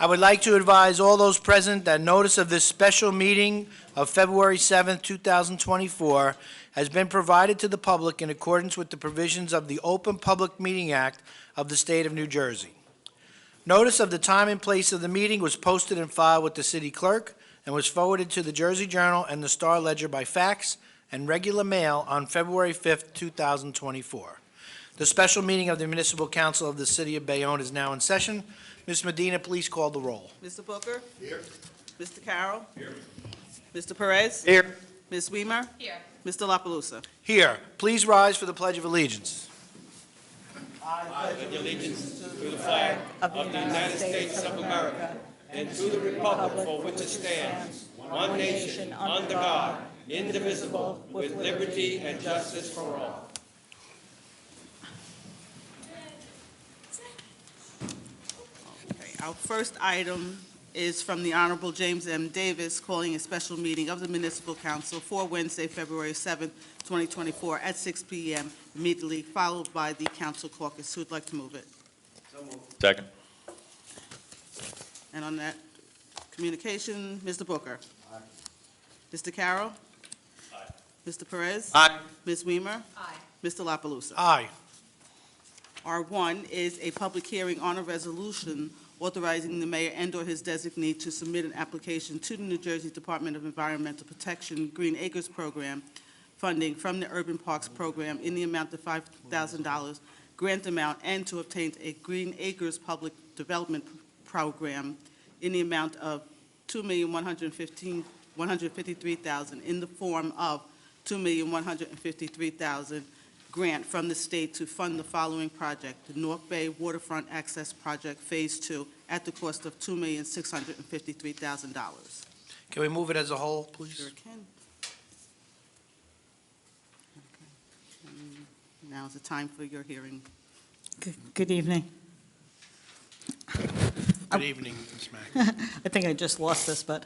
I would like to advise all those present that notice of this special meeting of February 7th, 2024 has been provided to the public in accordance with the provisions of the Open Public Meeting Act of the State of New Jersey. Notice of the time and place of the meeting was posted and filed with the city clerk and was forwarded to the Jersey Journal and the Star Ledger by fax and regular mail on February 5th, 2024. The special meeting of the Municipal Council of the City of Bayonne is now in session. Ms. Medina, please call the roll. Mr. Booker? Here. Mr. Carroll? Here. Mr. Perez? Here. Ms. Weimer? Here. Mr. La Palusa? Here. Please rise for the Pledge of Allegiance. I pledge allegiance to the flag of the United States of America and to the republic for which it stands, one nation, under God, indivisible, with liberty and justice for all. Okay, our first item is from the Honorable James M. Davis, calling a special meeting of the Municipal Council for Wednesday, February 7th, 2024 at 6 p.m., immediately followed by the Council Caucus. Who would like to move it? So moved. Second. And on that communication, Mr. Booker? Aye. Mr. Carroll? Aye. Mr. Perez? Aye. Ms. Weimer? Aye. Mr. La Palusa? Aye. R1 is a public hearing on a resolution authorizing the mayor and/or his designee to submit an application to the New Jersey Department of Environmental Protection Green Acres Program funding from the Urban Parks Program in the amount of $5,000 grant amount, and to obtain a Green Acres Public Development Program in the amount of $2,153,000 in the form of $2,153,000 grant from the state to fund the following project: the North Bay Waterfront Access Project Phase 2 at the cost of $2,653,000. Can we move it as a whole, please? Sure can. Okay. Now is the time for your hearing. Good evening. Good evening, Ms. Mack. I think I just lost this, but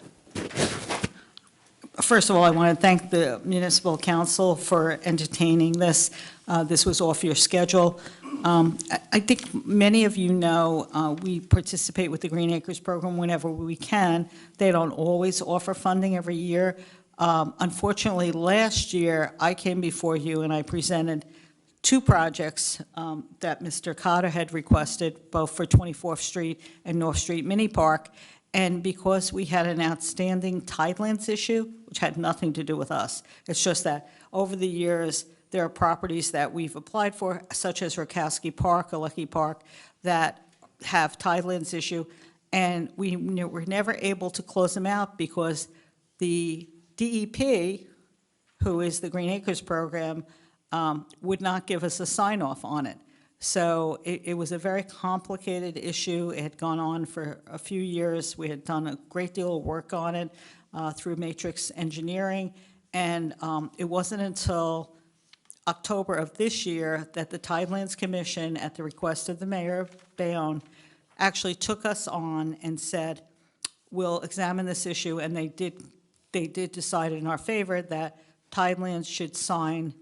first of all, I want to thank the Municipal Council for entertaining this. This was off your schedule. I think many of you know we participate with the Green Acres Program whenever we can. They don't always offer funding every year. Unfortunately, last year, I came before you and I presented two projects that Mr. Cotter had requested, both for 24th Street and North Street Mini Park. And because we had an outstanding tidelands issue, which had nothing to do with us, it's just that over the years, there are properties that we've applied for, such as Rakowski Park, Alecki Park, that have tidelands issue, and we were never able to close them out because the DEP, who is the Green Acres Program, would not give us a sign-off on it. So it was a very complicated issue. It had gone on for a few years. We had done a great deal of work on it through Matrix Engineering, and it wasn't until October of this year that the Tidelands Commission, at the request of the mayor of Bayonne, actually took us on and said, we'll examine this issue, and they did decide in our favor that Tidelands should sign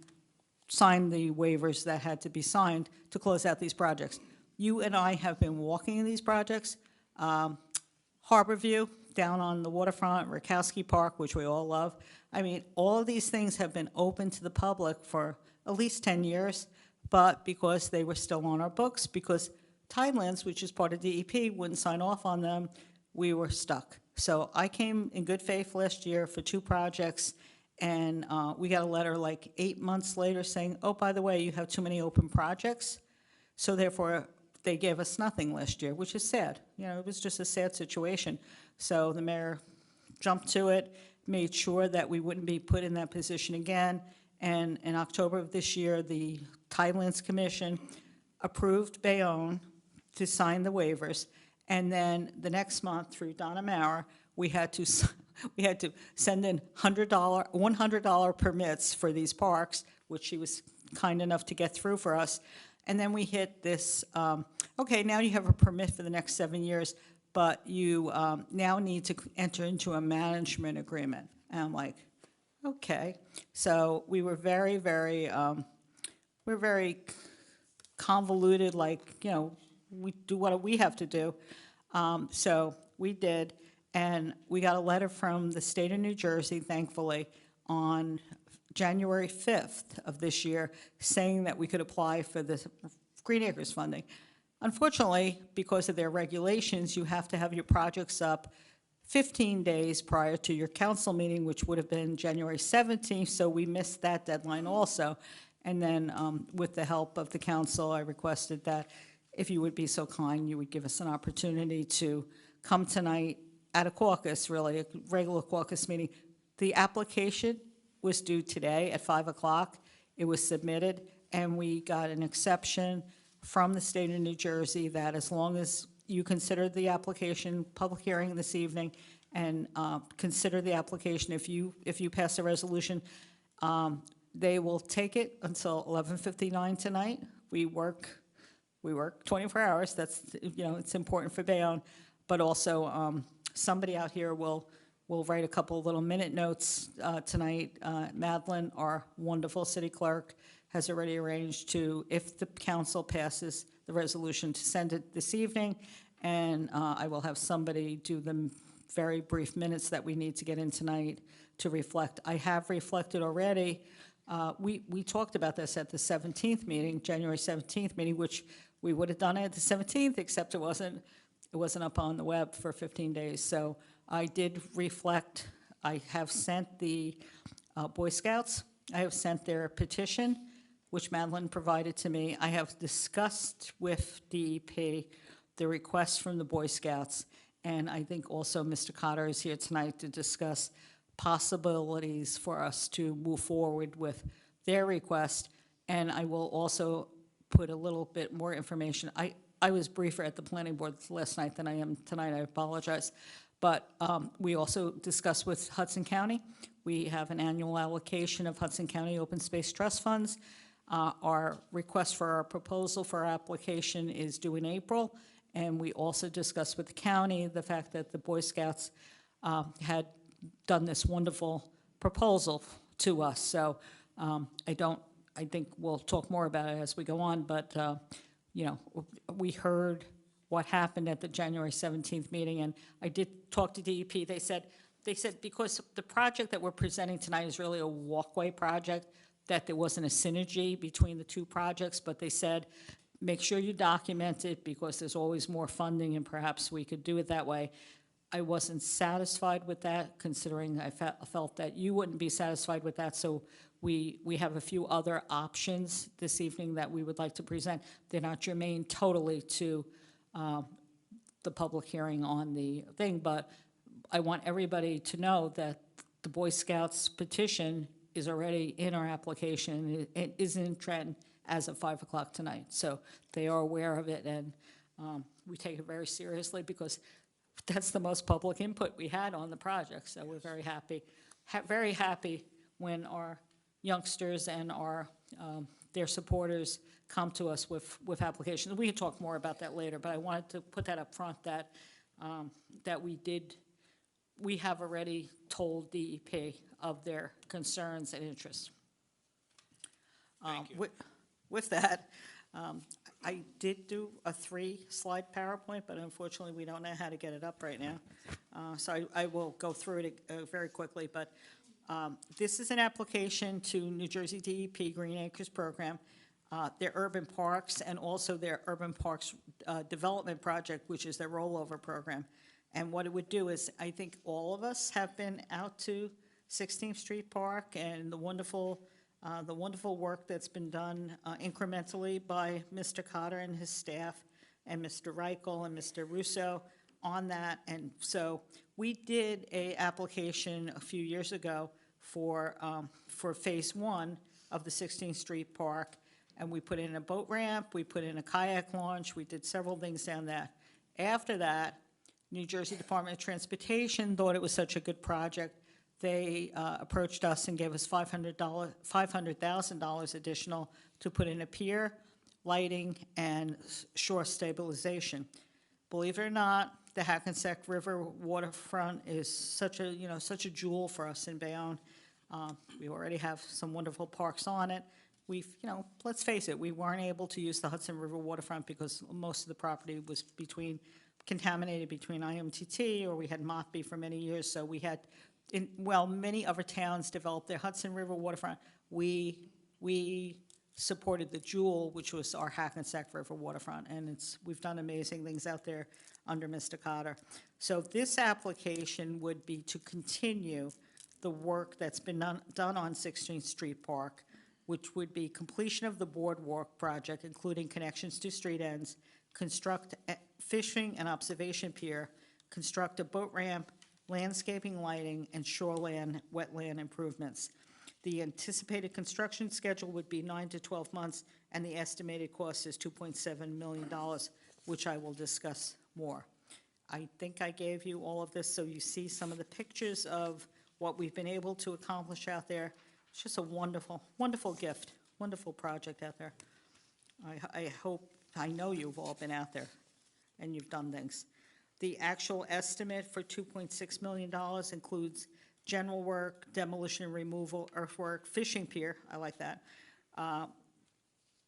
the waivers that had to be signed to close out these projects. You and I have been walking in these projects. Harborview, down on the waterfront, Rakowski Park, which we all love. I mean, all of these things have been open to the public for at least 10 years, but because they were still on our books, because Tidelands, which is part of DEP, wouldn't sign off on them, we were stuck. So I came in good faith last year for two projects, and we got a letter like 8 months later saying, oh, by the way, you have too many open projects. So therefore, they gave us nothing last year, which is sad. You know, it was just a sad situation. So the mayor jumped to it, made sure that we wouldn't be put in that position again. And in October of this year, the Tidelands Commission approved Bayonne to sign the waivers. And then the next month, through Donna Maurer, we had to send in $100 permits for these parks, which she was kind enough to get through for us. And then we hit this, okay, now you have a permit for the next 7 years, but you now need to enter into a management agreement. And I'm like, okay. So we were very, very, we're very convoluted, like, you know, we do what we have to do. So we did, and we got a letter from the state of New Jersey, thankfully, on January 5th of this year, saying that we could apply for the Green Acres funding. Unfortunately, because of their regulations, you have to have your projects up 15 days prior to your council meeting, which would have been January 17th, so we missed that deadline also. And then with the help of the council, I requested that if you would be so kind, you would give us an opportunity to come tonight at a caucus, really, a regular caucus meeting. The application was due today at 5 o'clock. It was submitted, and we got an exception from the state of New Jersey that as long as you consider the application, public hearing this evening, and consider the application, if you pass a resolution, they will take it until 11:59 tonight. We work 24 hours. That's, it's important for Bayonne, but also somebody out here will write a couple of little minute notes tonight. Madeline, our wonderful city clerk, has already arranged to, if the council passes the resolution, to send it this evening, and I will have somebody do the very brief minutes that we need to get in tonight to reflect. I have reflected already. We talked about this at the 17th meeting, January 17th meeting, which we would have done it at the 17th, except it wasn't up on the web for 15 days. So I did reflect. I have sent the Boy Scouts. I have sent their petition, which Madeline provided to me. I have discussed with DEP the request from the Boy Scouts, and I think also Mr. Cotter is here tonight to discuss possibilities for us to move forward with their request. And I will also put a little bit more information. I was briefer at the planning board last night than I am tonight. I apologize. But we also discussed with Hudson County. We have an annual allocation of Hudson County Open Space Trust funds. Our request for our proposal for our application is due in April. And we also discussed with the county the fact that the Boy Scouts had done this wonderful proposal to us. So I think we'll talk more about it as we go on, but we heard what happened at the January 17th meeting, and I did talk to DEP. They said because the project that we're presenting tonight is really a walkway project, that there wasn't a synergy between the two projects, but they said, make sure you document it because there's always more funding and perhaps we could do it that way. I wasn't satisfied with that, considering I felt that you wouldn't be satisfied with that, so we have a few other options this evening that we would like to present. They're not germane totally to the public hearing on the thing, but I want everybody to know that the Boy Scouts petition is already in our application. It is in Trenton as of 5 o'clock tonight, so they are aware of it, and we take it very seriously because that's the most public input we had on the project, so we're very happy. Very happy when our youngsters and our their supporters come to us with applications. We can talk more about that later, but I wanted to put that up front that we have already told DEP of their concerns and interests. Thank you. With that, I did do a 3-slide PowerPoint, but unfortunately we don't know how to get it up right now. So I will go through it very quickly, but this is an application to New Jersey DEP Green Acres Program, their urban parks, and also their urban parks development project, which is their rollover program. And what it would do is, I think all of us have been out to 16th Street Park and the wonderful work that's been done incrementally by Mr. Cotter and his staff and Mr. Reichel and Mr. Russo on that. And so we did a application a few years ago for phase 1 of the 16th Street Park, and we put in a boat ramp, we put in a kayak launch, we did several things down that. After that, New Jersey Department of Transportation thought it was such a good project. They approached us and gave us $500,000 additional to put in a pier, lighting, and shore stabilization. Believe it or not, the Hackensack River waterfront is such a jewel for us in Bayonne. We already have some wonderful parks on it. Let's face it, we weren't able to use the Hudson River waterfront because most of the property was between contaminated between IMTT, or we had Mockbee for many years, so we had, many other towns developed their Hudson River waterfront. We supported the Jewel, which was our Hackensack River waterfront, and we've done amazing things out there under Mr. Cotter. So this application would be to continue the work that's been done on 16th Street Park, which would be completion of the boardwalk project, including connections to street ends, construct a fishing and observation pier, construct a boat ramp, landscaping, lighting, and shoreland, wetland improvements. The anticipated construction schedule would be 9 to 12 months, and the estimated cost is $2.7 million, which I will discuss more. I think I gave you all of this, so you see some of the pictures of what we've been able to accomplish out there. It's just a wonderful, wonderful gift, wonderful project out there. I know you've all been out there, and you've done things. The actual estimate for $2.6 million includes general work, demolition and removal, earthwork, fishing pier, I like that,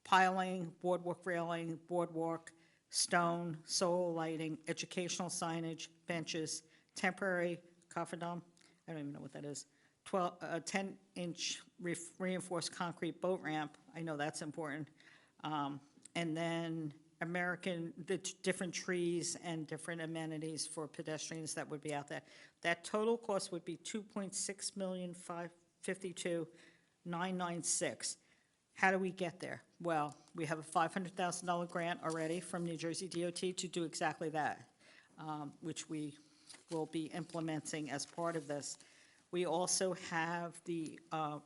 piling, boardwalk railing, boardwalk, stone, solar lighting, educational signage, benches, temporary cofferdom, I don't even know what that is, 10-inch reinforced concrete boat ramp, I know that's important, and then the different trees and different amenities for pedestrians that would be out there. That total cost would be $2.6,552,996. How do we get there? Well, we have a $500,000 grant already from New Jersey DOT to do exactly that, which we will be implementing as part of this. We also have the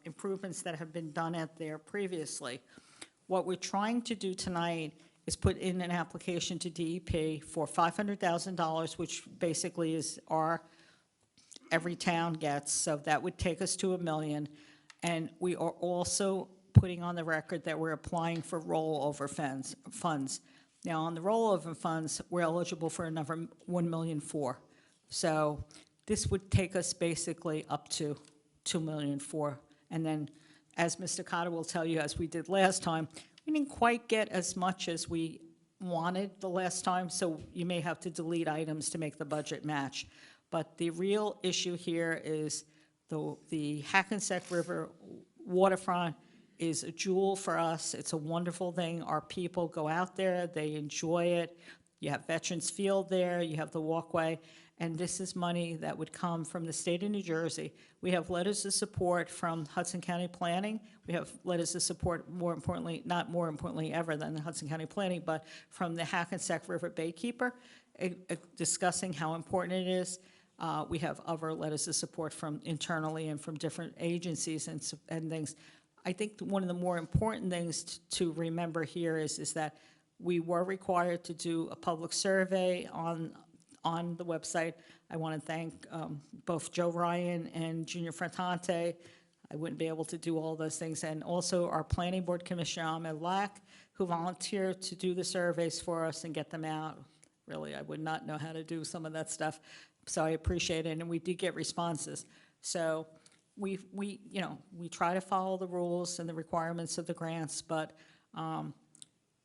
improvements that have been done out there previously. What we're trying to do tonight is put in an application to DEP for $500,000, which basically is every town gets, so that would take us to $1 million. And we are also putting on the record that we're applying for rollover funds. Now, on the rollover funds, we're eligible for another $1.4 million. So this would take us basically up to $2.4 million. And then, as Mr. Cotter will tell you, as we did last time, we didn't quite get as much as we wanted the last time, so you may have to delete items to make the budget match. But the real issue here is the Hackensack River waterfront is a jewel for us. It's a wonderful thing. Our people go out there, they enjoy it. You have Veterans Field there, you have the walkway, and this is money that would come from the state of New Jersey. We have letters of support from Hudson County Planning. We have letters of support, more importantly, not more importantly ever than the Hudson County Planning, but from the Hackensack River Baykeeper, discussing how important it is. We have other letters of support from internally and from different agencies and things. I think one of the more important things to remember here is that we were required to do a public survey on the website. I want to thank both Joe Ryan and Junior Frattante. I wouldn't be able to do all those things. And also our Planning Board Commissioner, Ahmed Lack, who volunteered to do the surveys for us and get them out. Really, I would not know how to do some of that stuff, so I appreciate it. And we did get responses. So we try to follow the rules and the requirements of the grants, but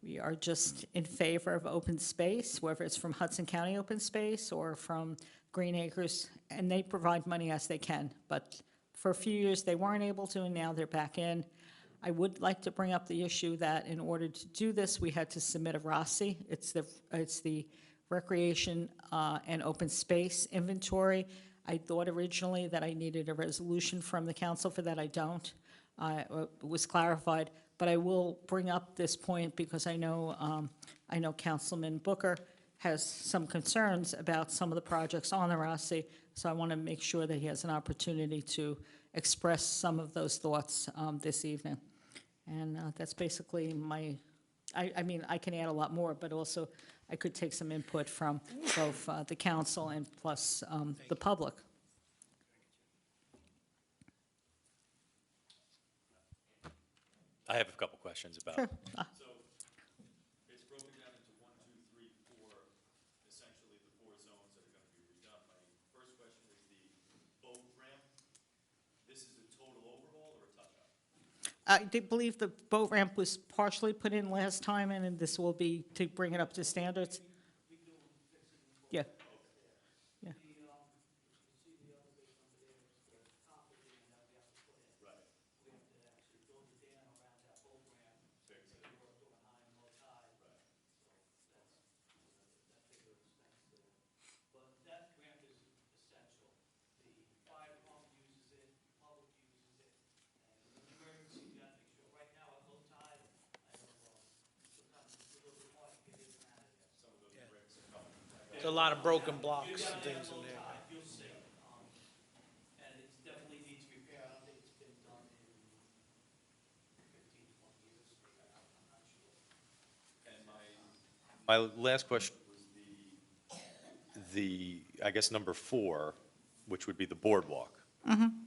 we are just in favor of open space, whether it's from Hudson County Open Space or from Green Acres, and they provide money as they can. But for a few years, they weren't able to, and now they're back in. I would like to bring up the issue that in order to do this, we had to submit a ROSI. It's the Recreation and Open Space Inventory. I thought originally that I needed a resolution from the council for that. I don't. It was clarified, but I will bring up this point because I know Councilman Booker has some concerns about some of the projects on the ROSI, so I want to make sure that he has an opportunity to express some of those thoughts this evening. And that's basically I mean, I can add a lot more, but also I could take some input from both the council and plus the public. I have a couple questions about. Sure. So it's broken down into 1, 2, 3, 4, essentially the 4 zones that are going to be redone. My first question is the boat ramp. This is a total overhaul or a touch-up? I did believe the boat ramp was partially put in last time, and this will be to bring it up to standards. There's a lot of broken blocks and things in there. I feel safe, and it definitely needs repair. I don't think it's been done in 15, 20 years. I'm not sure. And my last question was I guess, number 4, which would be the boardwalk.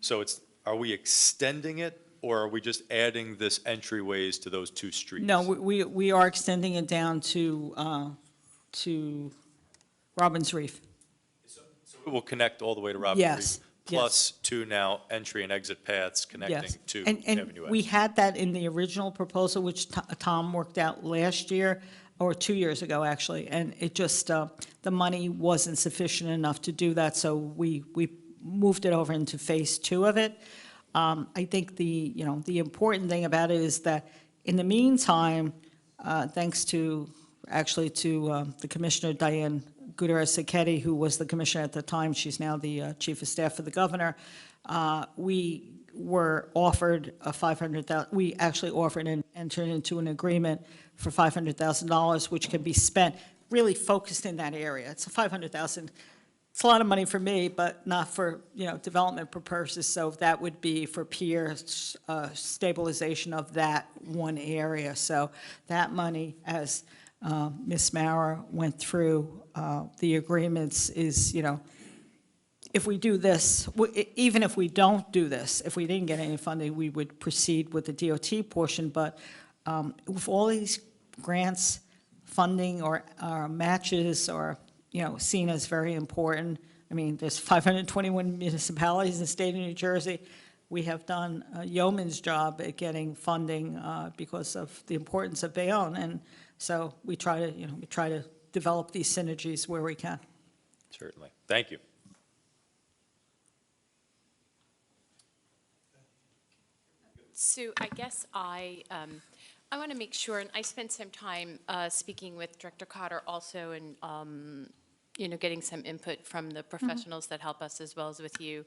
So are we extending it, or are we just adding this entryways to those 2 streets? No, we are extending it down to Robbins Reef. So it will connect all the way to Robbins Yes, Reef, plus 2 now entry and exit paths connecting Yes. to And Avenue X. we had that in the original proposal, which Tom worked out last year, or 2 years ago, actually, and it just, the money wasn't sufficient enough to do that, so we moved it over into Phase 2 of it. I think the important thing about it is that, in the meantime, thanks to the Commissioner Diane Gutierrez-Sacchetti, who was the commissioner at the time, she's now the chief of staff for the governor, we were offered we actually offered and entered into an agreement for $500,000, which can be spent, really focused in that area. It's $500,000. It's a lot of money for me, but not for, development purposes, so that would be for peer stabilization of that one area. So that money, as Ms. Maurer went through the agreements, is, if we do this, even if we don't do this, if we didn't get any funding, we would proceed with the DOT portion, but with all these grants, funding, or matches, or seen as very important. I mean, there's 521 municipalities in the state of New Jersey. We have done a yeoman's job at getting funding because of the importance of Bayonne, and so we try to develop these synergies where we can. Certainly. Thank you. So I guess I want to make sure, and I spent some time speaking with Director Cotter also, and getting some input from the professionals that help us, as well as with you.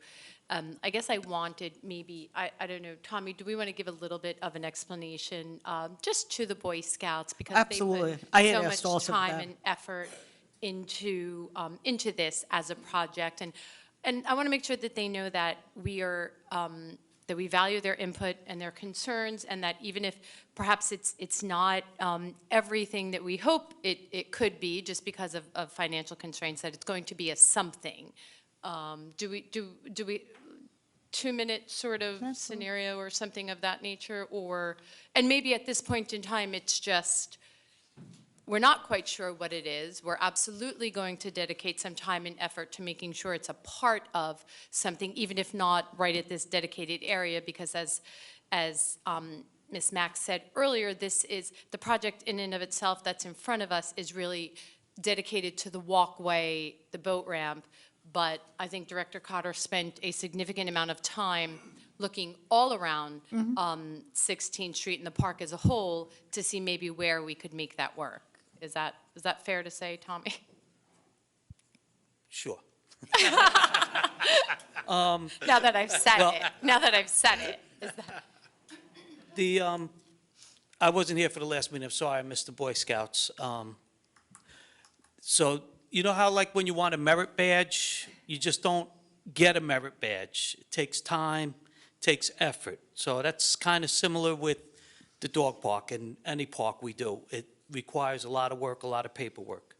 I guess I wanted maybe, I don't know, Tommy, do we want to give a little bit of an explanation just to the Boy Scouts? Because Absolutely. they I had put asked so much also time that. and effort into this as a project. And I want to make sure that they know that we are, that we value their input and their concerns, and that even if perhaps it's not everything that we hope it could be, just because of financial constraints, that it's going to be a something. Do we 2-minute sort of scenario or something of that nature? And maybe at this point in time, it's just, we're not quite sure what it is. We're absolutely going to dedicate some time and effort to making sure it's a part of something, even if not right at this dedicated area, because as Ms. Max said earlier, this is the project in and of itself that's in front of us is really dedicated to the walkway, the boat ramp. But I think Director Cotter spent a significant amount of time looking all around 16th Street and the park as a whole to see maybe where we could make that work. Is that fair to say, Tommy? Sure. Now that I've said it. Is that... I wasn't here for the last meeting. I'm sorry, I missed the Boy Scouts. So you know how, like, when you want a merit badge, you just don't get a merit badge. It takes time, takes effort. So that's kind of similar with the dog park and any park we do. It requires a lot of work, a lot of paperwork.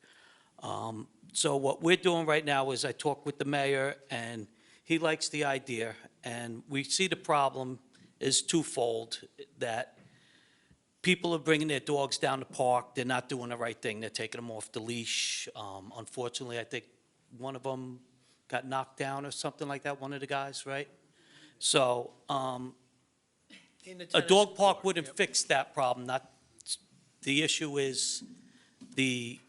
So what we're doing right now is I talk with the mayor, and he likes the idea, and we see the problem is twofold, that people are bringing their dogs down the park. They're not doing the right thing. They're taking them off the leash. Unfortunately, I think one of them got knocked down or something like that, one of the guys, right? So a dog park wouldn't fix that problem. The issue is the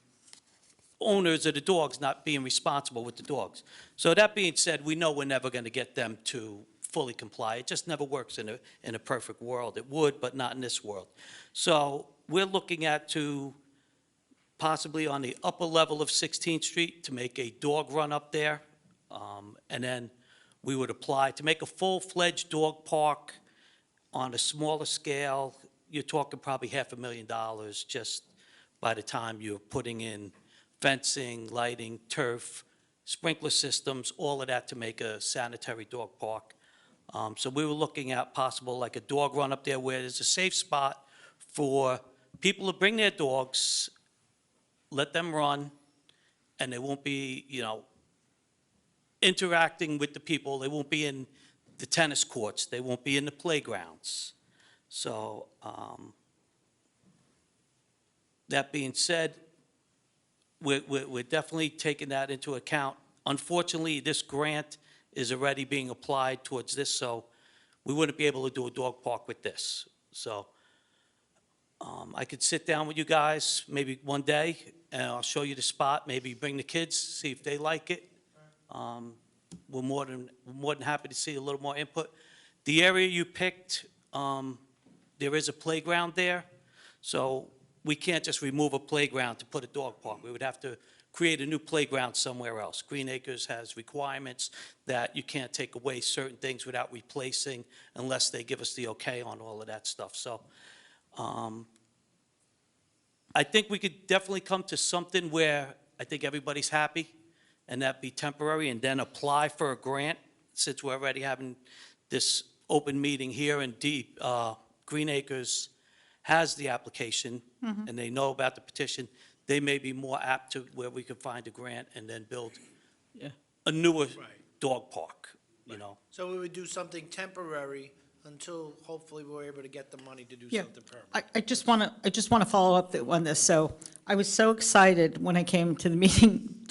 owners of the dogs not being responsible with the dogs. So that being said, we know we're never going to get them to fully comply. It just never works in a perfect world. It would, but not in this world. So we're looking at to possibly on the upper level of 16th Street to make a dog run up there. And then we would apply to make a full-fledged dog park on a smaller scale. You're talking probably $500,000 just by the time you're putting in fencing, lighting, turf, sprinkler systems, all of that to make a sanitary dog park. So we were looking at possible, like a dog run up there where there's a safe spot for people to bring their dogs, let them run, and they won't be, interacting with the people. They won't be in the tennis courts. They won't be in the playgrounds. So, that being said, we're definitely taking that into account. Unfortunately, this grant is already being applied towards this, so we wouldn't be able to do a dog park with this. So, I could sit down with you guys maybe one day, and I'll show you the spot, maybe bring the kids, see if they like it. We're more than happy to see a little more input. The area you picked, there is a playground there, so we can't just remove a playground to put a dog park. We would have to create a new playground somewhere else. Green Acres has requirements that you can't take away certain things without replacing unless they give us the okay on all of that stuff. So I think we could definitely come to something where I think everybody's happy, and that be temporary, and then apply for a grant, since we're already having this open meeting here, and Green Acres has the application, and they know about the petition. They may be more apt to where we could find a grant and then build a newer dog park, So we would do something temporary until hopefully we're able to get the money to do Yeah. something permanent. I just want to follow up on this. So I was so excited when I came to the meeting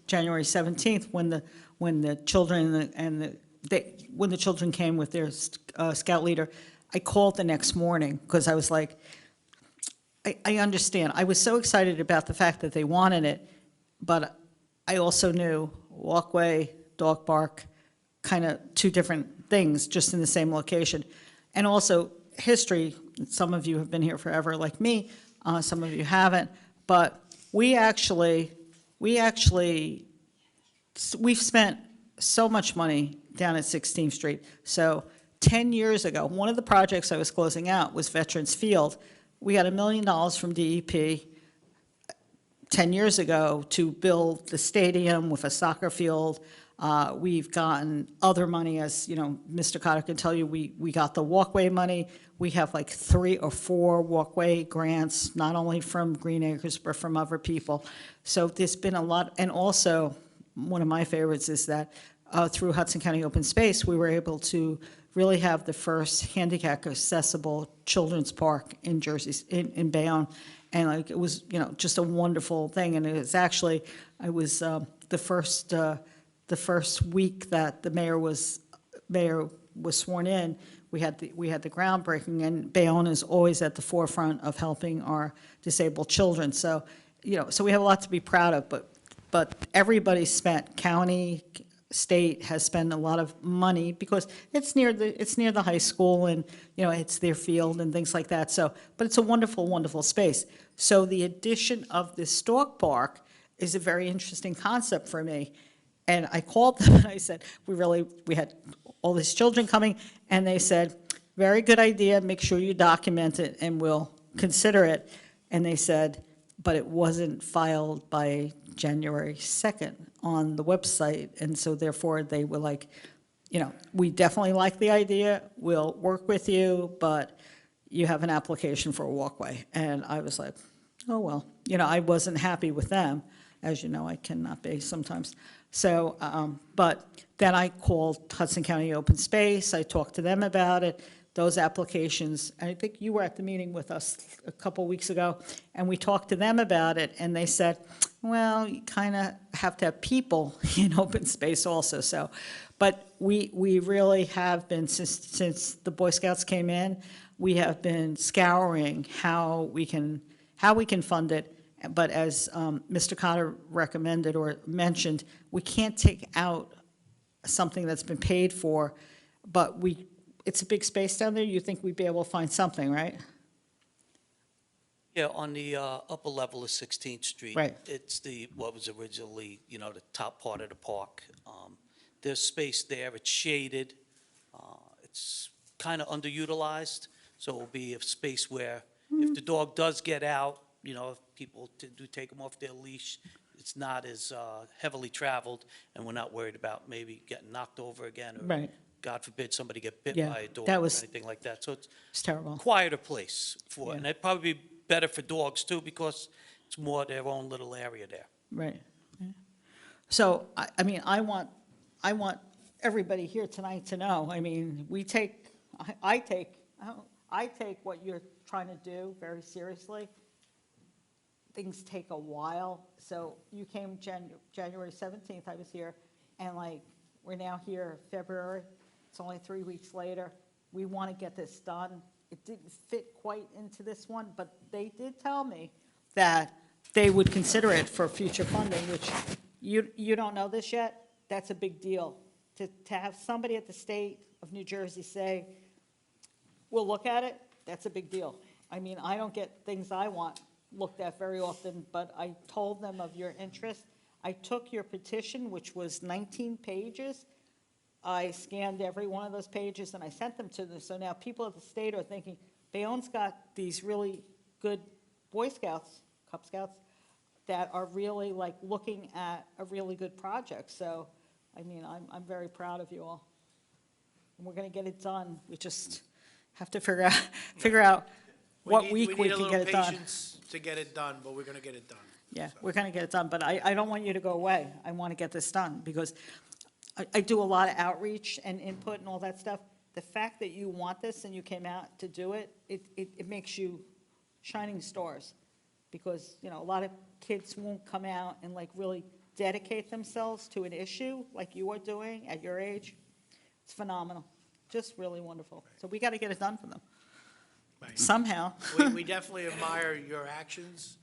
January 17th when the children when the children came with their scout leader. I called the next morning because I was like, I understand. I was so excited about the fact that they wanted it, but I also knew walkway, dog park, kind of two different things just in the same location. And also history, some of you have been here forever like me, some of you haven't, but we've spent so much money down at 16th Street. So 10 years ago, one of the projects I was closing out was Veterans Field. We got $1 million from DEP 10 years ago to build the stadium with a soccer field. We've gotten other money, as Mr. Cotter can tell you, we got the walkway money. We have like 3 or 4 walkway grants, not only from Green Acres, but from other people. So there's been a lot, and also one of my favorites is that through Hudson County Open Space, we were able to really have the first handicap accessible children's park in in Bayonne. And like, it was, just a wonderful thing. And it was actually, I was the first week that the mayor was sworn in, we had the groundbreaking, and Bayonne is always at the forefront of helping our disabled children. So, so we have a lot to be proud of, but everybody spent, county, state has spent a lot of money because it's near the high school, and it's their field and things like that. So, but it's a wonderful, wonderful space. So the addition of this dog park is a very interesting concept for me. And I called them and I said, we had all these children coming, and they said, very good idea, make sure you document it and we'll consider it. And they said, but it wasn't filed by January 2nd on the website. And so therefore they were like, we definitely like the idea, we'll work with you, but you have an application for a walkway. And I was like, oh, well, I wasn't happy with them. As you know, I cannot be sometimes. So, but then I called Hudson County Open Space, I talked to them about it, those applications. I think you were at the meeting with us a couple weeks ago, and we talked to them about it, and they said, well, you kind of have to have people in open space also. So, but we really have been, since the Boy Scouts came in, we have been scouring how we can fund it. But as Mr. Cotter recommended or mentioned, we can't take out something that's been paid for, but it's a big space down there. You think we'd be able to find something, right? Yeah, on the upper level of 16th Street. Right. It's what was originally, the top part of the park. There's space there, it's shaded. It's kind of underutilized, so it'll be a space where if the dog does get out, if people do take them off their leash, it's not as heavily traveled, and we're not worried about maybe getting knocked over again, or Right. God forbid, somebody get bit Yeah, by a dog that or was- anything like that. So it's It's terrible. a quieter place for, Yeah. and it'd probably be better for dogs too, because it's more their own little area there. Right. Yeah. So, I mean, I want everybody here tonight to know, I mean, I take what you're trying to do very seriously. Things take a while, so you came January 17th, I was here, and like, we're now here February, it's only 3 weeks later. We want to get this done. It didn't fit quite into this one, but they did tell me that they would consider it for future funding, which you don't know this yet. That's a big deal. To have somebody at the state of New Jersey say, we'll look at it, that's a big deal. I mean, I don't get things I want looked at very often, but I told them of your interest. I took your petition, which was 19 pages. I scanned every one of those pages and I sent them to them. So now people at the state are thinking, Bayonne's got these really good Boy Scouts, Cub Scouts, that are really like looking at a really good project. So, I mean, I'm very proud of you all. And we're gonna get it done. We just have to figure out what week we can get it need a done. little patience to get it done, but we're going to get it done. Yeah, we're gonna get it done, but I don't want you to go away. I want to get this done, because I do a lot of outreach and input and all that stuff. The fact that you want this and you came out to do it, it makes you shining stars. Because, you know, a lot of kids won't come out and like really dedicate themselves to an issue like you are doing at your age. It's phenomenal, just really wonderful. So we got to get it done for them, Right. somehow. We definitely admire your actions,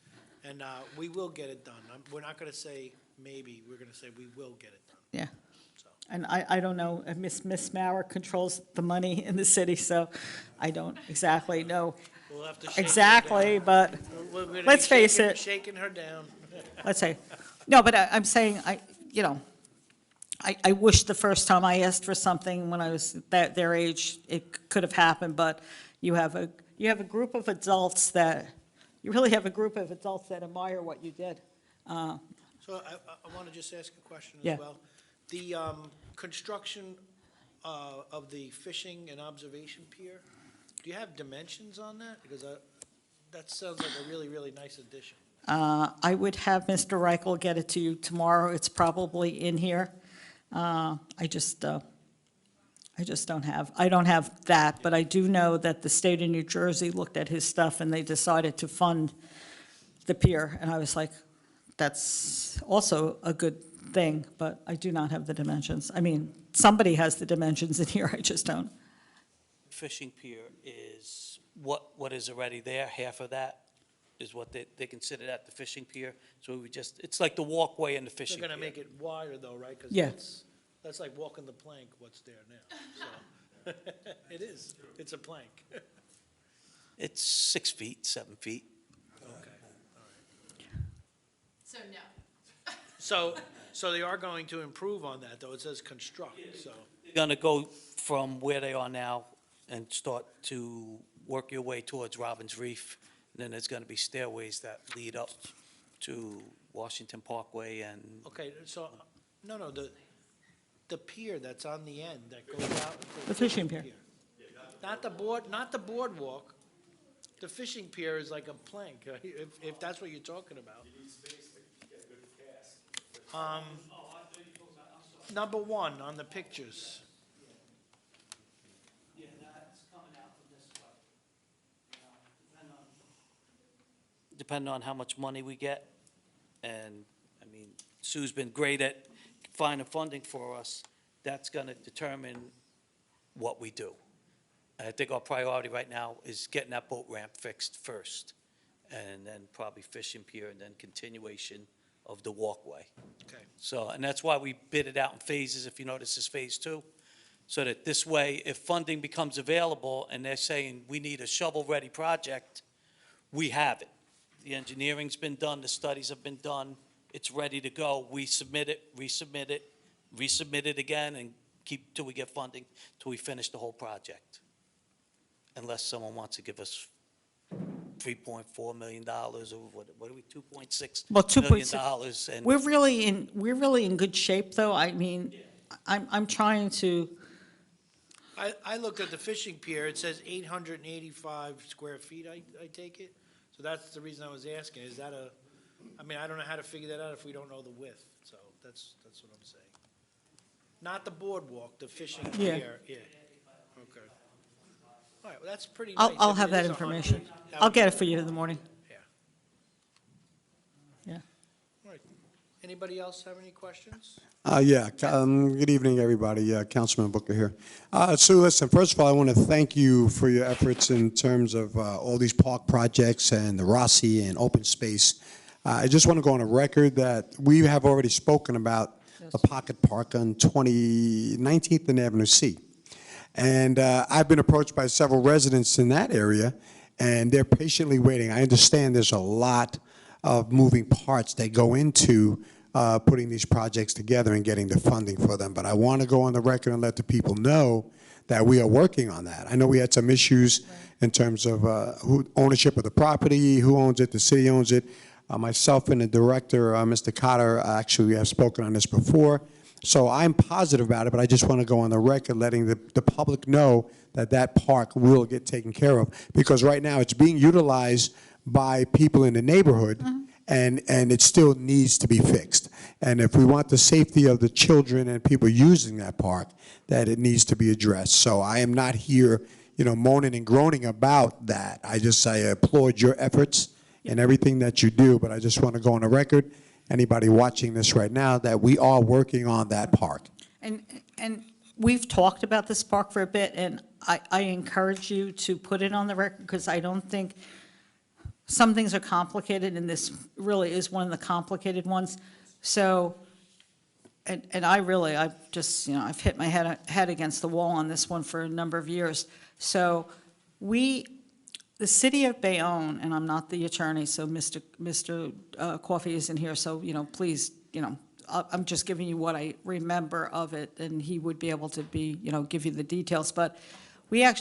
and we will get it done. We're not going to say maybe, we're going to say we will get it done. Yeah. So, And I don't know, Miss Mauer controls the money in the city, so I don't exactly know we'll have to shake her exactly, down. but We're gonna be let's face shaking- it. Shaking her down. let's say, no, but I'm saying, I wish the first time I asked for something when I was their age, it could have happened, but you have a group of adults that, you really have a group of adults that admire what you did. So I want to just ask a question Yeah. as well. The construction of the fishing and observation pier, do you have dimensions on that? Because that sounds like a really, really nice addition. I would have Mr. Reichel get it to you tomorrow. It's probably in here. I just I don't have that, but I do know that the state of New Jersey looked at his stuff and they decided to fund the pier. And I was like, that's also a good thing, but I do not have the dimensions. I mean, somebody has the dimensions in here, I just don't. Fishing pier is what is already there, half of that is what they consider that the fishing pier. So we just, it's like the walkway and the They're fishing going pier. to make it wider though, right? 'Cause Yeah. that's like walking the plank, what's there now. So it is. It's a plank. It's 6 feet, 7 feet. Okay. So no. So they are going to improve on that, though. It says construct, so. You're gonna go from where they are now and start to work your way towards Robbins Reef. And then there's gonna be stairways that lead up to Washington Parkway and Okay, so, no, the pier that's on the end that goes out. The fishing pier. Not the boardwalk. The fishing pier is like a plank, if that's what you're talking about. Number one on the pictures. Yeah, that's coming out from this way. Depending on how much money we get, and, I mean, Sue's been great at finding funding for us. That's gonna determine what we do. And I think our priority right now is getting that boat ramp fixed first, and then probably fishing pier, and then continuation of the walkway. Okay. So, and that's why we bid it out in phases, if you notice, this is phase 2. So that this way, if funding becomes available and they're saying, we need a shovel-ready project, we have it. The engineering's been done, the studies have been done, it's ready to go. We submit it, resubmit it again, and keep till we get funding, till we finish the whole project. Unless someone wants to give us $3.4 million, or what are we, $2.6 Well, million 2.6. and We're really in good shape, though. I mean, I'm trying to, I looked at the fishing pier, it says 885 square feet, I take it? So that's the reason I was asking, is that I mean, I don't know how to figure that out if we don't know the width, so that's what I'm saying. Not the boardwalk, the fishing Yeah. pier, yeah, okay. All right, well, that's pretty nice. I'll If have it that is 100, information. that I'll would get be it for you in the morning. Yeah. Yeah. All right. Anybody else have any questions? Good evening, everybody. Councilman Booker here. Sue, listen, first of all, I want to thank you for your efforts in terms of all these park projects and the Rossi and open space. I just want to go on a record that we have already spoken about the pocket park on 19th and Avenue C. And I've been approached by several residents in that area, and they're patiently waiting. I understand there's a lot of moving parts that go into putting these projects together and getting the funding for them. But I want to go on the record and let the people know that we are working on that. I know we had some issues in terms of ownership of the property, who owns it, the city owns it. Myself and the director, Mr. Cotter, actually have spoken on this before. So I'm positive about it, but I just want to go on the record letting the public know that that park will get taken care of. Because right now it's being utilized by people in the neighborhood, and it still needs to be fixed. And if we want the safety of the children and people using that park, that it needs to be addressed. So I am not here, moaning and groaning about that. I applaud your efforts and everything that you do, but I just want to go on the record, anybody watching this right now, that we are working on that park. And we've talked about this park for a bit, and I encourage you to put it on the record, because I don't think, some things are complicated, and this really is one of the complicated ones. So, and I've just, I've hit my head against the wall on this one for a number of years. So the city of Bayonne, and I'm not the attorney, so Mr. Coffey isn't here, so, please, I'm just giving you what I remember of it, and he would be able to give you the details. But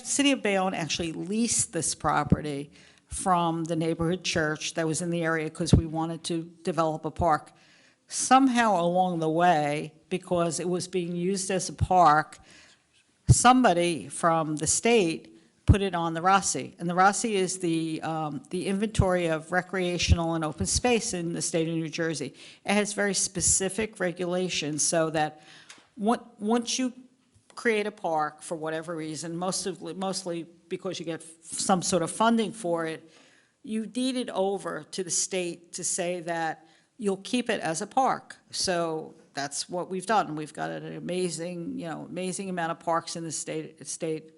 city of Bayonne actually leased this property from the neighborhood church that was in the area because we wanted to develop a park. Somehow along the way, because it was being used as a park, somebody from the state put it on the Rossi. And the Rossi is the inventory of recreational and open space in the state of New Jersey. It has very specific regulations so that once you create a park for whatever reason, mostly because you get some sort of funding for it, you deed it over to the state to say that you'll keep it as a park. So that's what we've done. We've got an amazing amount of parks in the state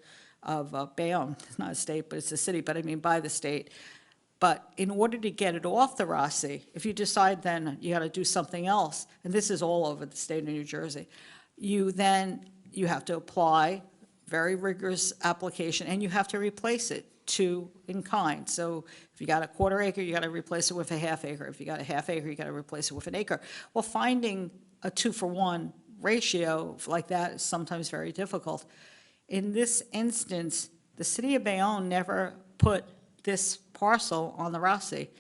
of Bayonne. It's not a state, but it's a city, but I mean by the state. But in order to get it off the Rossi, if you decide then you got to do something else, and this is all over the state of New Jersey, you have to apply very rigorous application, and you have to replace it in kind. So if you got a quarter acre, you got to replace it with a half acre. If you got a half acre, you got to replace it with an acre. Well, finding a 2-for-1 ratio like that is sometimes very difficult. In this instance, the city of Bayonne never put this parcel on the Rossi,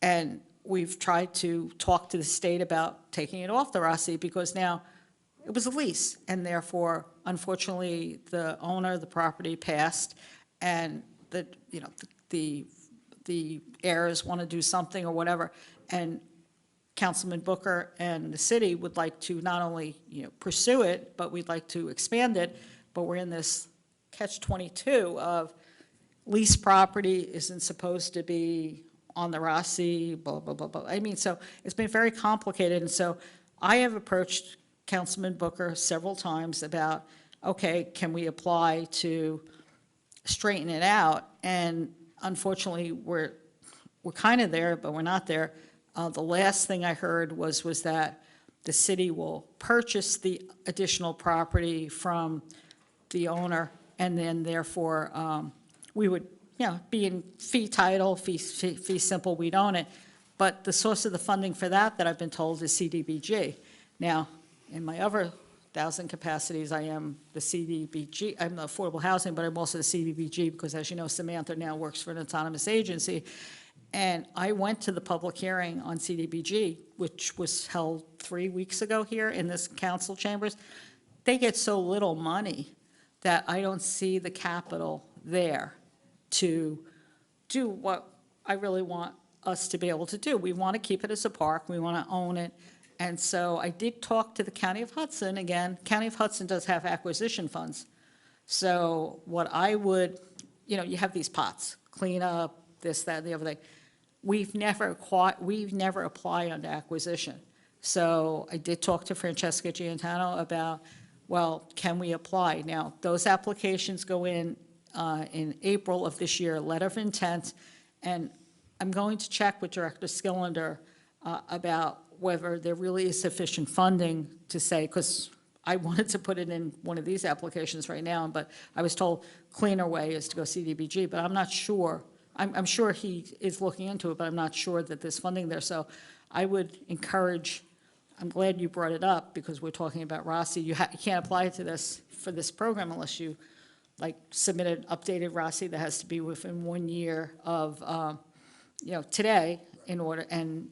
and we've tried to talk to the state about taking it off the Rossi because now it was a lease, and therefore, unfortunately, the owner of the property passed, and the heirs want to do something or whatever, and Councilman Booker and the city would like to not only pursue it, but we'd like to expand it, but we're in this catch-22 of leased property isn't supposed to be on the Rossi, blah, blah, blah, blah. I mean, so it's been very complicated, and so I have approached Councilman Booker several times about, okay, can we apply to straighten it out? And unfortunately, we're kind of there, but we're not there. The last thing I heard was that the city will purchase the additional property from the owner, and then therefore we would, be in fee title, fee simple, we'd own it. But the source of the funding for that I've been told is CDBG. Now, in my other 100,000 capacities. I am the CDBG, I'm the Affordable Housing, but I'm also the CDBG because, as you know, Samantha now works for an autonomous agency. And I went to the public hearing on CDBG, which was held 3 weeks ago here in this council chambers. They get so little money that I don't see the capital there to do what I really want us to be able to do. We want to keep it as a park, we want to own it. And so I did talk to the County of Hudson again. County of Hudson does have acquisition funds. So what I would, you have these pots, clean up, this, that, and the other thing. We've never applied under acquisition. So I did talk to Francesca Giantano about, well, can we apply? Now, those applications go in April of this year, letter of intent, and I'm going to check with Director Skillender about whether there really is sufficient funding to say, because I wanted to put it in one of these applications right now, but I was told cleaner way is to go CDBG, but I'm not sure. I'm sure he is looking into it, but I'm not sure that there's funding there. So I would encourage, I'm glad you brought it up because we're talking about Rossi. You can't apply to this for this program unless you submit an updated Rossi that has to be within 1 year of, today in order, and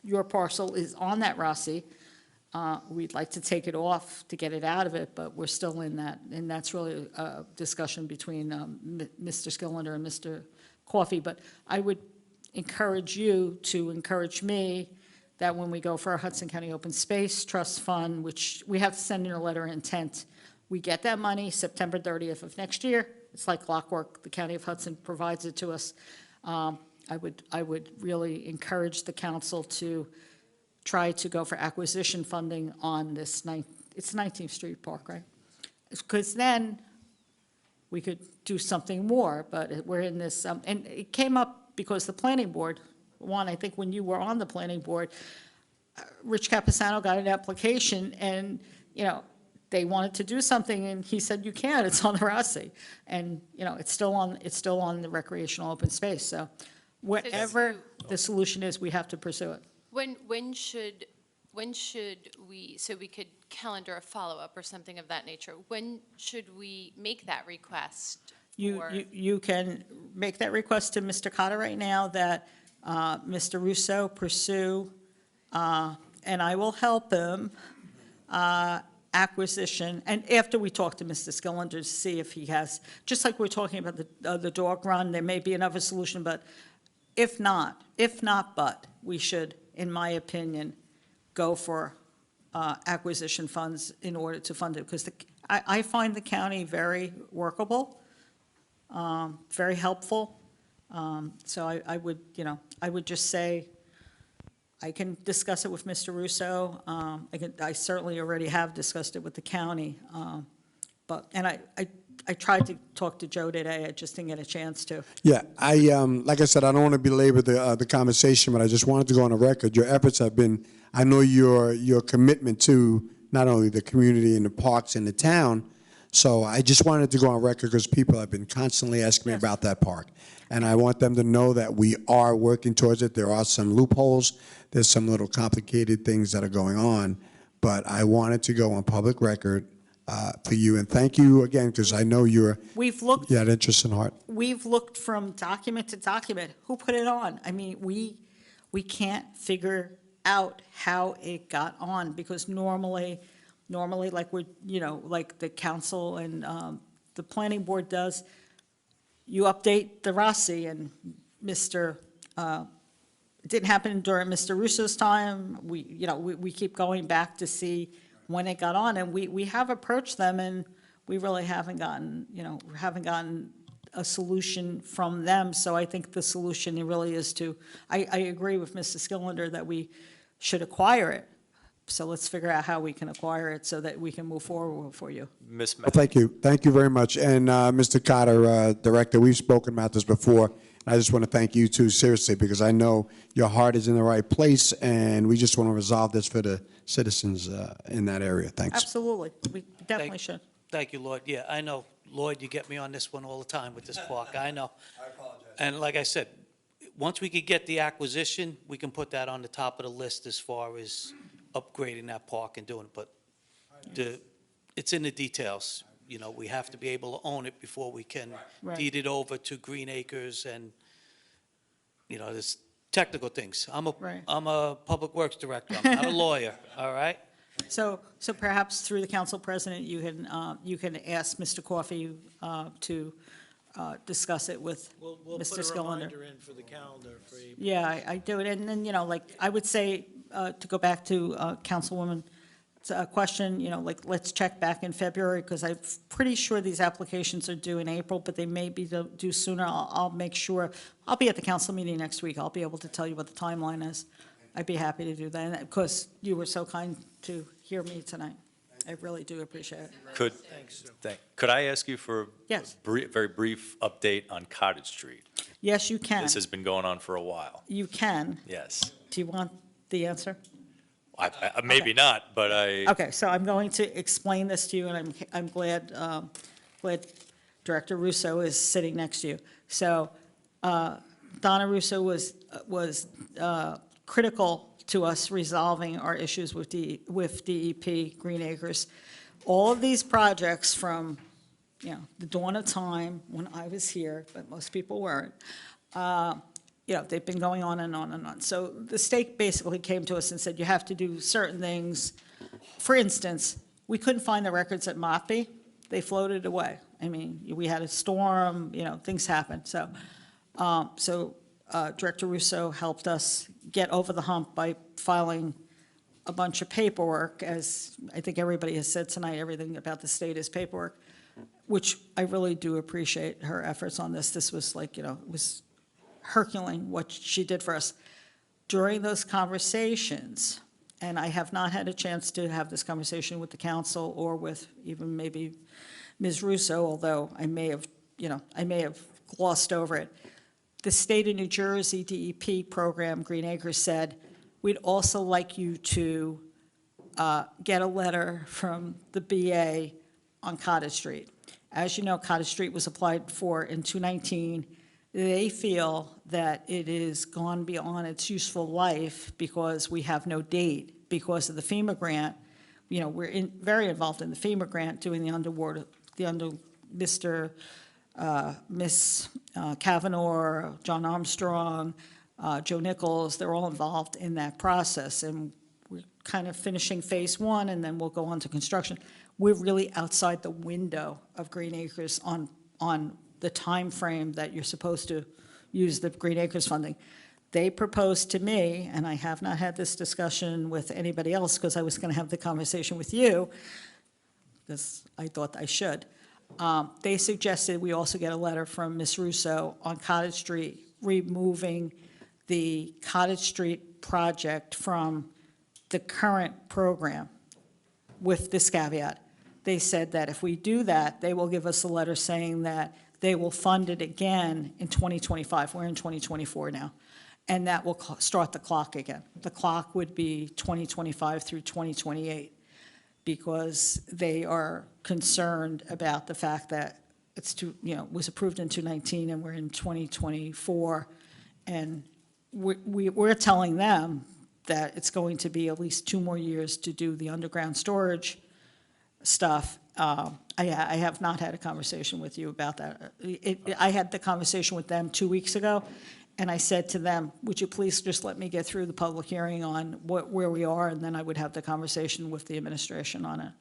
your parcel is on that Rossi. We'd like to take it off to get it out of it, but we're still in that, and that's really a discussion between Mr. Skillender and Mr. Coffey. But I would encourage you to encourage me that when we go for our Hudson County Open Space Trust Fund, which we have to send in a letter of intent, we get that money September 30th of next year. It's like clockwork. The County of Hudson provides it to us. I would really encourage the council to try to go for acquisition funding on this it's 19th Street Park, right? Because then we could do something more, but we're in this, and it came up because the planning board, I think when you were on the planning board, Rich Capasano got an application and, they wanted to do something and he said, you can't, it's on the Rossi. And, it's still on the recreational open space. So whatever the solution is, we have to pursue it. When should we, so we could calendar a follow-up or something of that nature, when should we make that request? You can make that request to Mr. Cotter right now that Mr. Russo pursue, and I will help him, acquisition, and after we talk to Mr. Skillender to see if he has, just like we're talking about the dog run, there may be another solution, but if not, but we should, in my opinion, go for acquisition funds in order to fund it, because I find the county very workable, very helpful. So I would just say, I can discuss it with Mr. Russo. I certainly already have discussed it with the county. And I tried to talk to Joe today, I just didn't get a chance to. Yeah, like I said, I don't want to belabor the conversation, but I just wanted to go on the record. Your efforts have been, I know your commitment to not only the community and the parks in the town, so I just wanted to go on record because people have been constantly asking me about that park. And I want them to know that we are working towards it. There are some loopholes. There's some little complicated things that are going on. But I wanted to go on public record for you. And thank you again, because I know you had interest in heart. We've looked from document to document. Who put it on? I mean, we can't figure out how it got on, because normally like like the council and the planning board does, you update the Rossi, and it didn't happen during Mr. Russo's time. We keep going back to see when it got on, and we have approached them, and we really haven't gotten a solution from them. So I think the solution really is I agree with Mr. Skillender that we should acquire it. So let's figure out how we can acquire it so that we can move forward for you. Ms. Well, thank you very much. And Mr. Cotter, Director, we've spoken about this before. I just want to thank you too, seriously, because I know your heart is in the right place, and we just want to resolve this for the citizens in that area. Thanks. Absolutely, we definitely should. Thank you, Lloyd. Yeah, I know, Lloyd, you get me on this one all the time with this park. I know. I apologize. And like I said, once we could get the acquisition, we can put that on the top of the list as far as upgrading that park and doing it. But It's in the details. You know, we have to be able to own it before we can Right. deed it over to Green Acres and, you know, there's technical things. Right. I'm a public works director. I'm not a lawyer, all right? So perhaps through the council president, you can ask Mr. Coffey to discuss it with We'll Mr. put a Skillender. reminder in for the calendar for April. Yeah, I do it, and then, you know, like, I would say, to go back to Councilwoman's question, you know, like, let's check back in February, because I'm pretty sure these applications are due in April, but they may be due sooner. I'll make sure, I'll be at the council meeting next week. I'll be able to tell you what the timeline is. I'd be happy to do that, and of course, you were so kind to hear me tonight. I really do appreciate it. Could I ask you for Yes. a very brief update on Cottage Street? Yes, you can. This has been going on for a while. You can. Yes. Do you want the answer? Maybe not, but Okay, so I'm going to explain this to you, and I'm glad Director Russo is sitting next to you. So Donna Russo was critical to us resolving our issues with DEP, Green Acres. All of these projects from, you know, the dawn of time when I was here, but most people weren't, you know, they've been going on and on and on. So the state basically came to us and said, you have to do certain things. For instance, we couldn't find the records at Moppy. They floated away. I mean, we had a storm, you know, things happened. So, Director Russo helped us get over the hump by filing a bunch of paperwork, as I think everybody has said tonight, everything about the state is paperwork, which I really do appreciate her efforts on this. This was like, you know, it was Herculean what she did for us. During those conversations, and I have not had a chance to have this conversation with the council or with even maybe Ms. Russo, although I may have, you know, I may have glossed over it. The state of New Jersey DEP program, Green Acres, said, we'd also like you to get a letter from the BA on Cottage Street. As you know, Cottage Street was applied for in 2019. They feel that it is gone beyond its useful life because we have no date because of the FEMA grant. You know, we're very involved in the FEMA grant, doing Miss Kavanaugh, John Armstrong, Joe Nichols, they're all involved in that process. And we're kind of finishing phase one, and then we'll go on to construction. We're really outside the window of Green Acres on the time frame that you're supposed to use the Green Acres funding. They proposed to me, and I have not had this discussion with anybody else because I was going to have the conversation with you, because I thought I should. They suggested we also get a letter from Ms. Russo on Cottage Street, removing the Cottage Street project from the current program with this caveat. They said that if we do that, they will give us a letter saying that they will fund it again in 2025. We're in 2024 now. And that will start the clock again. The clock would be 2025 through 2028. Because they are concerned about the fact that it's was approved in 2019 and we're in 2024, and we're telling them that it's going to be at least 2 more years to do the underground storage stuff. I have not had a conversation with you about that. I had the conversation with them 2 weeks ago, and I said to them, would you please just let me get through the public hearing on where we are, and then I would have the conversation with the administration on it.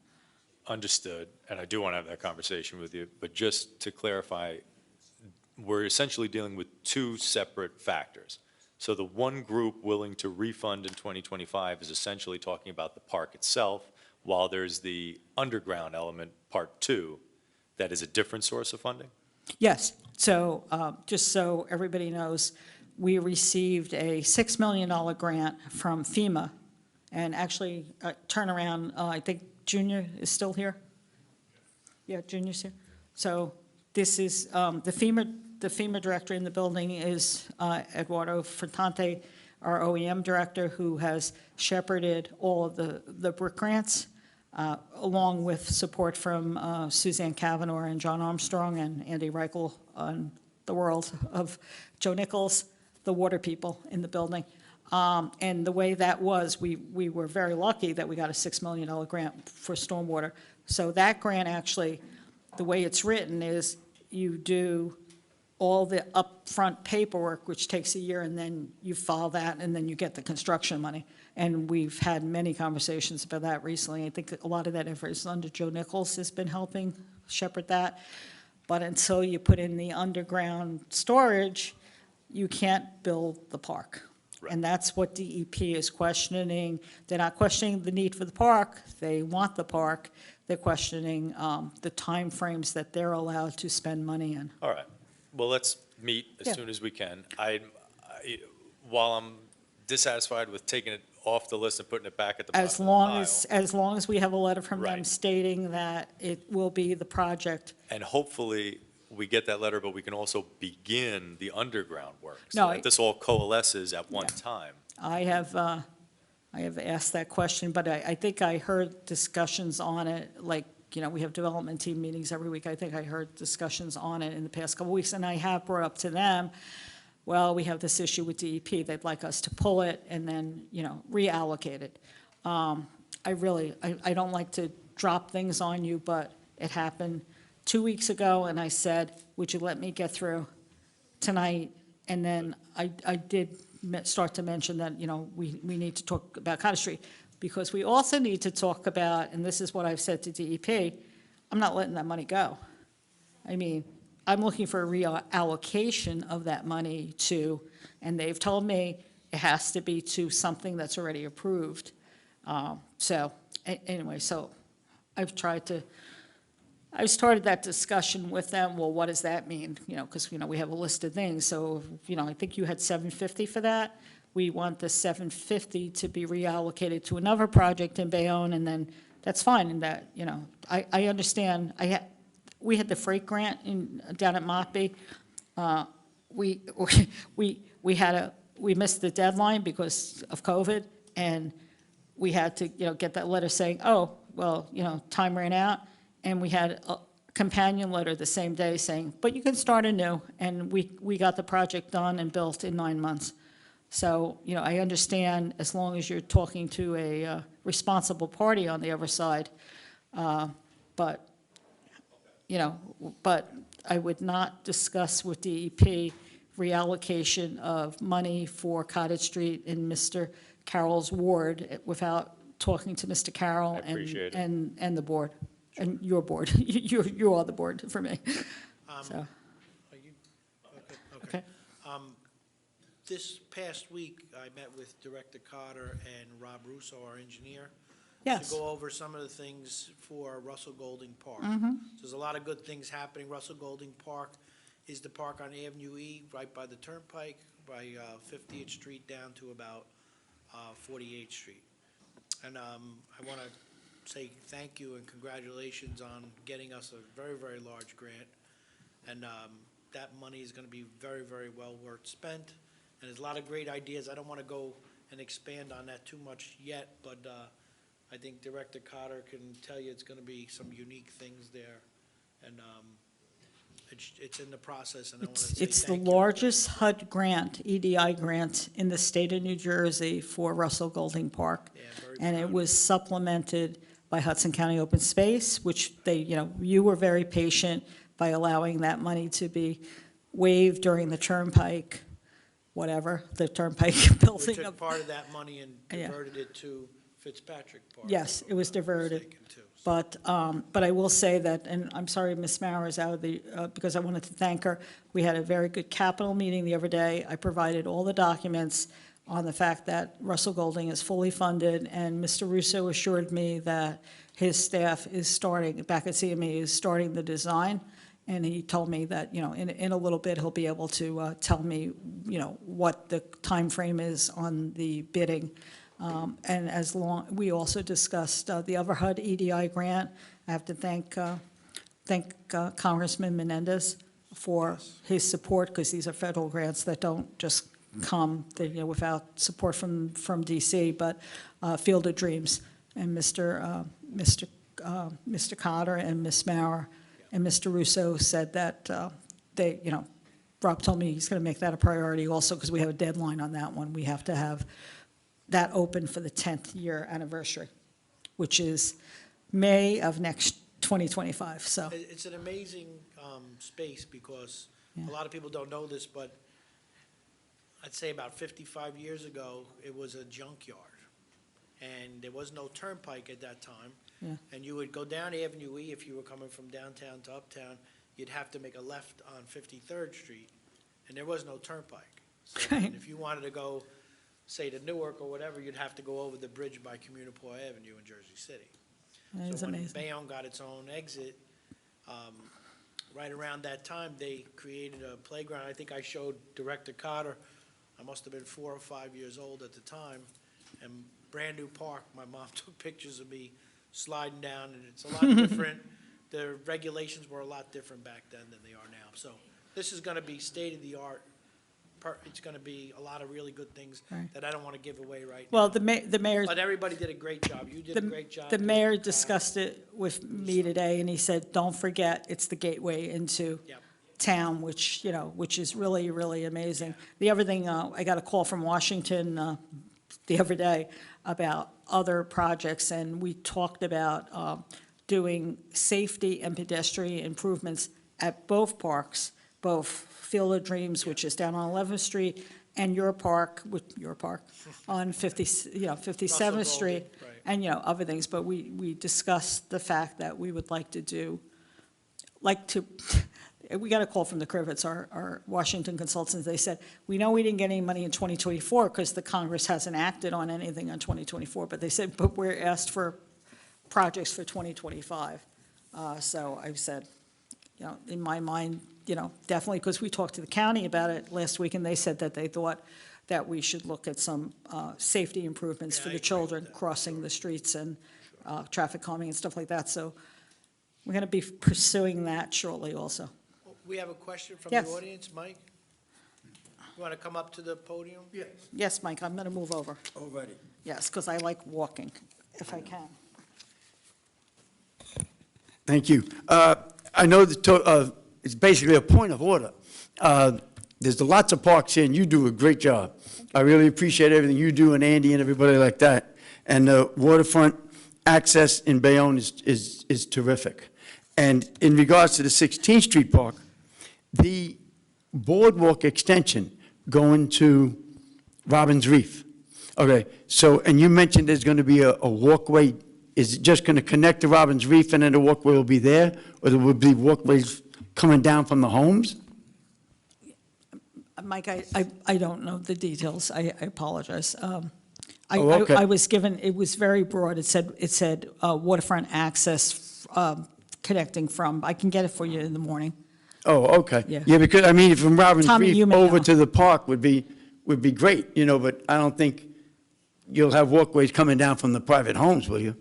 understood, and I do want to have that conversation with you, but just to clarify, we're essentially dealing with 2 separate factors. So the one group willing to refund in 2025 is essentially talking about the park itself, while there's the underground element, part 2, that is a different source of funding? Yes. So just so everybody knows, we received a $6 million grant from FEMA. And actually, turnaround, I think Junior is still here? Yeah, Junior's here. So this is, the FEMA director in the building is Eduardo Fertante, our OEM director, who has shepherded all of the brick grants, along with support from Suzanne Kavanaugh and John Armstrong and Andy Reichel on the world of Joe Nichols, the water people in the building. And the way that was, we were very lucky that we got a $6 million grant for stormwater. So that grant actually, the way it's written is you do all the upfront paperwork, which takes a year, and then you file that, and then you get the construction money. And we've had many conversations about that recently. I think a lot of that effort is under Joe Nichols has been helping shepherd that. But until you put in the underground storage, you can't build the park. Right. And that's what DEP is questioning. They're not questioning the need for the park. They want the park. They're questioning the timeframes that they're allowed to spend money in. All right. Well, let's meet Yeah. as soon as we can. While I'm dissatisfied with taking it off the list and putting it back at the bottom of the pile, As long as we have a letter from them Right. stating that it will be the project. and hopefully we get that letter, but we can also begin the underground work. No, So that this all coalesces at one Yeah. time. I have asked that question, but I think I heard discussions on it, like, we have development team meetings every week. I think I heard discussions on it in the past couple of weeks, and I have brought up to them, well, we have this issue with DEP. They'd like us to pull it and then, reallocate it. I don't like to drop things on you, but it happened 2 weeks ago, and I said, would you let me get through tonight? And then I did start to mention that, we need to talk about Cottage Street, because we also need to talk about, and this is what I've said to DEP, I'm not letting that money go. I mean, I'm looking for a reallocation of that money to, and they've told me it has to be to something that's already approved. Anyway, so I've started that discussion with them. Well, what does that mean? Because, we have a list of things. So, I think you had $750 for that. We want the $750 to be reallocated to another project in Bayonne, and then that's fine. And that, I understand. We had the freight grant down at Mopey. We missed the deadline because of COVID, and we had to, get that letter saying, oh, well, time ran out. And we had a companion letter the same day saying, but you can start anew. And we got the project done and built in 9 months. So, I understand as long as you're talking to a responsible party on the other side. But I would not discuss with DEP reallocation of money for Cottage Street in Mr. Carroll's ward without talking to Mr. Carroll I appreciate it. and the board, and your board. You are the board for me. So, Are you, okay. okay. This past week, I met with Director Carter and Rob Russo, our engineer, Yes. to go over some of the things for Russell Golding Park. There's a lot of good things happening. Russell Golding Park is the park on Avenue E, right by the Turnpike, by 50th Street down to about 48th Street. And I want to say thank you and congratulations on getting us a very, very large grant. And that money is going to be very, very well worth spent. And there's a lot of great ideas. I don't want to go and expand on that too much yet, but I think Director Cotter can tell you it's going to be some unique things there. And it's in the process, and I want to say It's the thank you. largest HUD grant, EDI grant, in the state of New Jersey for Russell Golding Park. Yeah, very And it proud. was supplemented by Hudson County Open Space, which you were very patient by allowing that money to be waived during the Turnpike, whatever, the Turnpike We building. took part of that money and Yeah. diverted it to Fitzpatrick Park. Yes, it was if I'm not diverted. mistaken, too. But I will say that, and I'm sorry Ms. Mauer is out of the, because I wanted to thank her. We had a very good capital meeting the other day. I provided all the documents on the fact that Russell Golding is fully funded, and Mr. Russo assured me that his staff is starting, back at CME, is starting the design. And he told me that, in a little bit, he'll be able to tell me, what the time frame is on the bidding. And we also discussed the other HUD EDI grant. I have to thank Congressman Menendez for his support, because these are federal grants that don't just come, without support from DC, but Field of Dreams. And Mr. Cotter and Ms. Mauer and Mr. Russo said that Rob told me he's going to make that a priority also, because we have a deadline on that one. We have to have that open for the 10th year anniversary, which is May of next 2025, so. It's an amazing space because Yeah. a lot of people don't know this, but I'd say about 55 years ago, it was a junkyard. And there was no turnpike at that time. Yeah. And you would go down Avenue E if you were coming from downtown to uptown. You'd have to make a left on 53rd Street, and there was no turnpike. So Right. and if you wanted to go, say, to Newark or whatever, you'd have to go over the bridge by Communipaw Avenue in Jersey City. That is So when amazing. Bayonne got its own exit, right around that time, they created a playground. I think I showed Director Cotter, I must have been 4 or 5 years old at the time, and brand-new park. My mom took pictures of me sliding down, and it's a lot different. The regulations were a lot different back then than they are now. So this is going to be state-of-the-art. It's going to be a lot of really good things Right. that I don't want to give away right now. Well, the mayor, But everybody did a great job. You did a great job. the mayor discussed it with me today, and he said, don't forget, it's the gateway into Yep. town, which, which is really, really amazing. The other thing, I got a call from Washington the other day about other projects, and we talked about doing safety and pedestrian improvements at both parks, both Field of Dreams, which is down on 11th Street, and your park on 57th Street, right. and, other things. But we discussed the fact that we would like to we got a call from the Crivets, our Washington consultants. They said, we know we didn't get any money in 2024 because the Congress hasn't acted on anything on 2024, but they said, but we're asked for projects for 2025. So I said, in my mind, definitely, because we talked to the county about it last week, and they said that they thought that we should look at some safety improvements Yeah, for I the agree with children that. crossing the streets and traffic calming and stuff like that. So we're going to be pursuing that shortly also. We have a question from Yes. the audience, Mike? You want to come up to the podium? Yes, Mike, I'm going to move over. Already. Yes, because I like walking, if I can. Thank you. I know it's basically a point of order. There's lots of parks here, and you do a great job. I really appreciate everything you do, and Andy and everybody like that. And the waterfront access in Bayonne is terrific. And in regards to the 16th Street Park, the boardwalk extension going to Robbins Reef. Okay, so, and you mentioned there's going to be a walkway. Is it just going to connect to Robbins Reef and then the walkway will be there? Or there will be walkways coming down from the homes? Mike, I don't know the details. I apologize. Oh, okay. I was given, it was very broad. It said waterfront access connecting from, I can get it for you in the morning. Oh, okay. Yeah. Yeah, because, I mean, from Robbins Tommy, you Reef may over know. to the park would be great, but I don't think you'll have walkways coming down from the private homes, will you?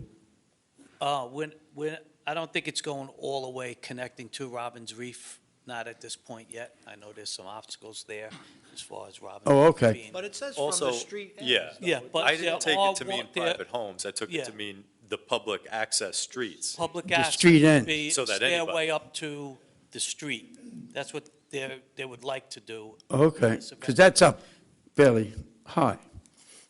I don't think it's going all the way connecting to Robbins Reef, not at this point yet. I know there's some obstacles there as far as Robbins. Oh, Reef okay. being- But it says from Also, the street ends. yeah. though. Yeah, but I they're didn't take all it to mean they're private homes. I took it to Yeah. mean the public access streets. Public The access street would end. be So that stairway anybody- up to the street. That's what they would like to do. Okay, Yes, because that's up fairly high.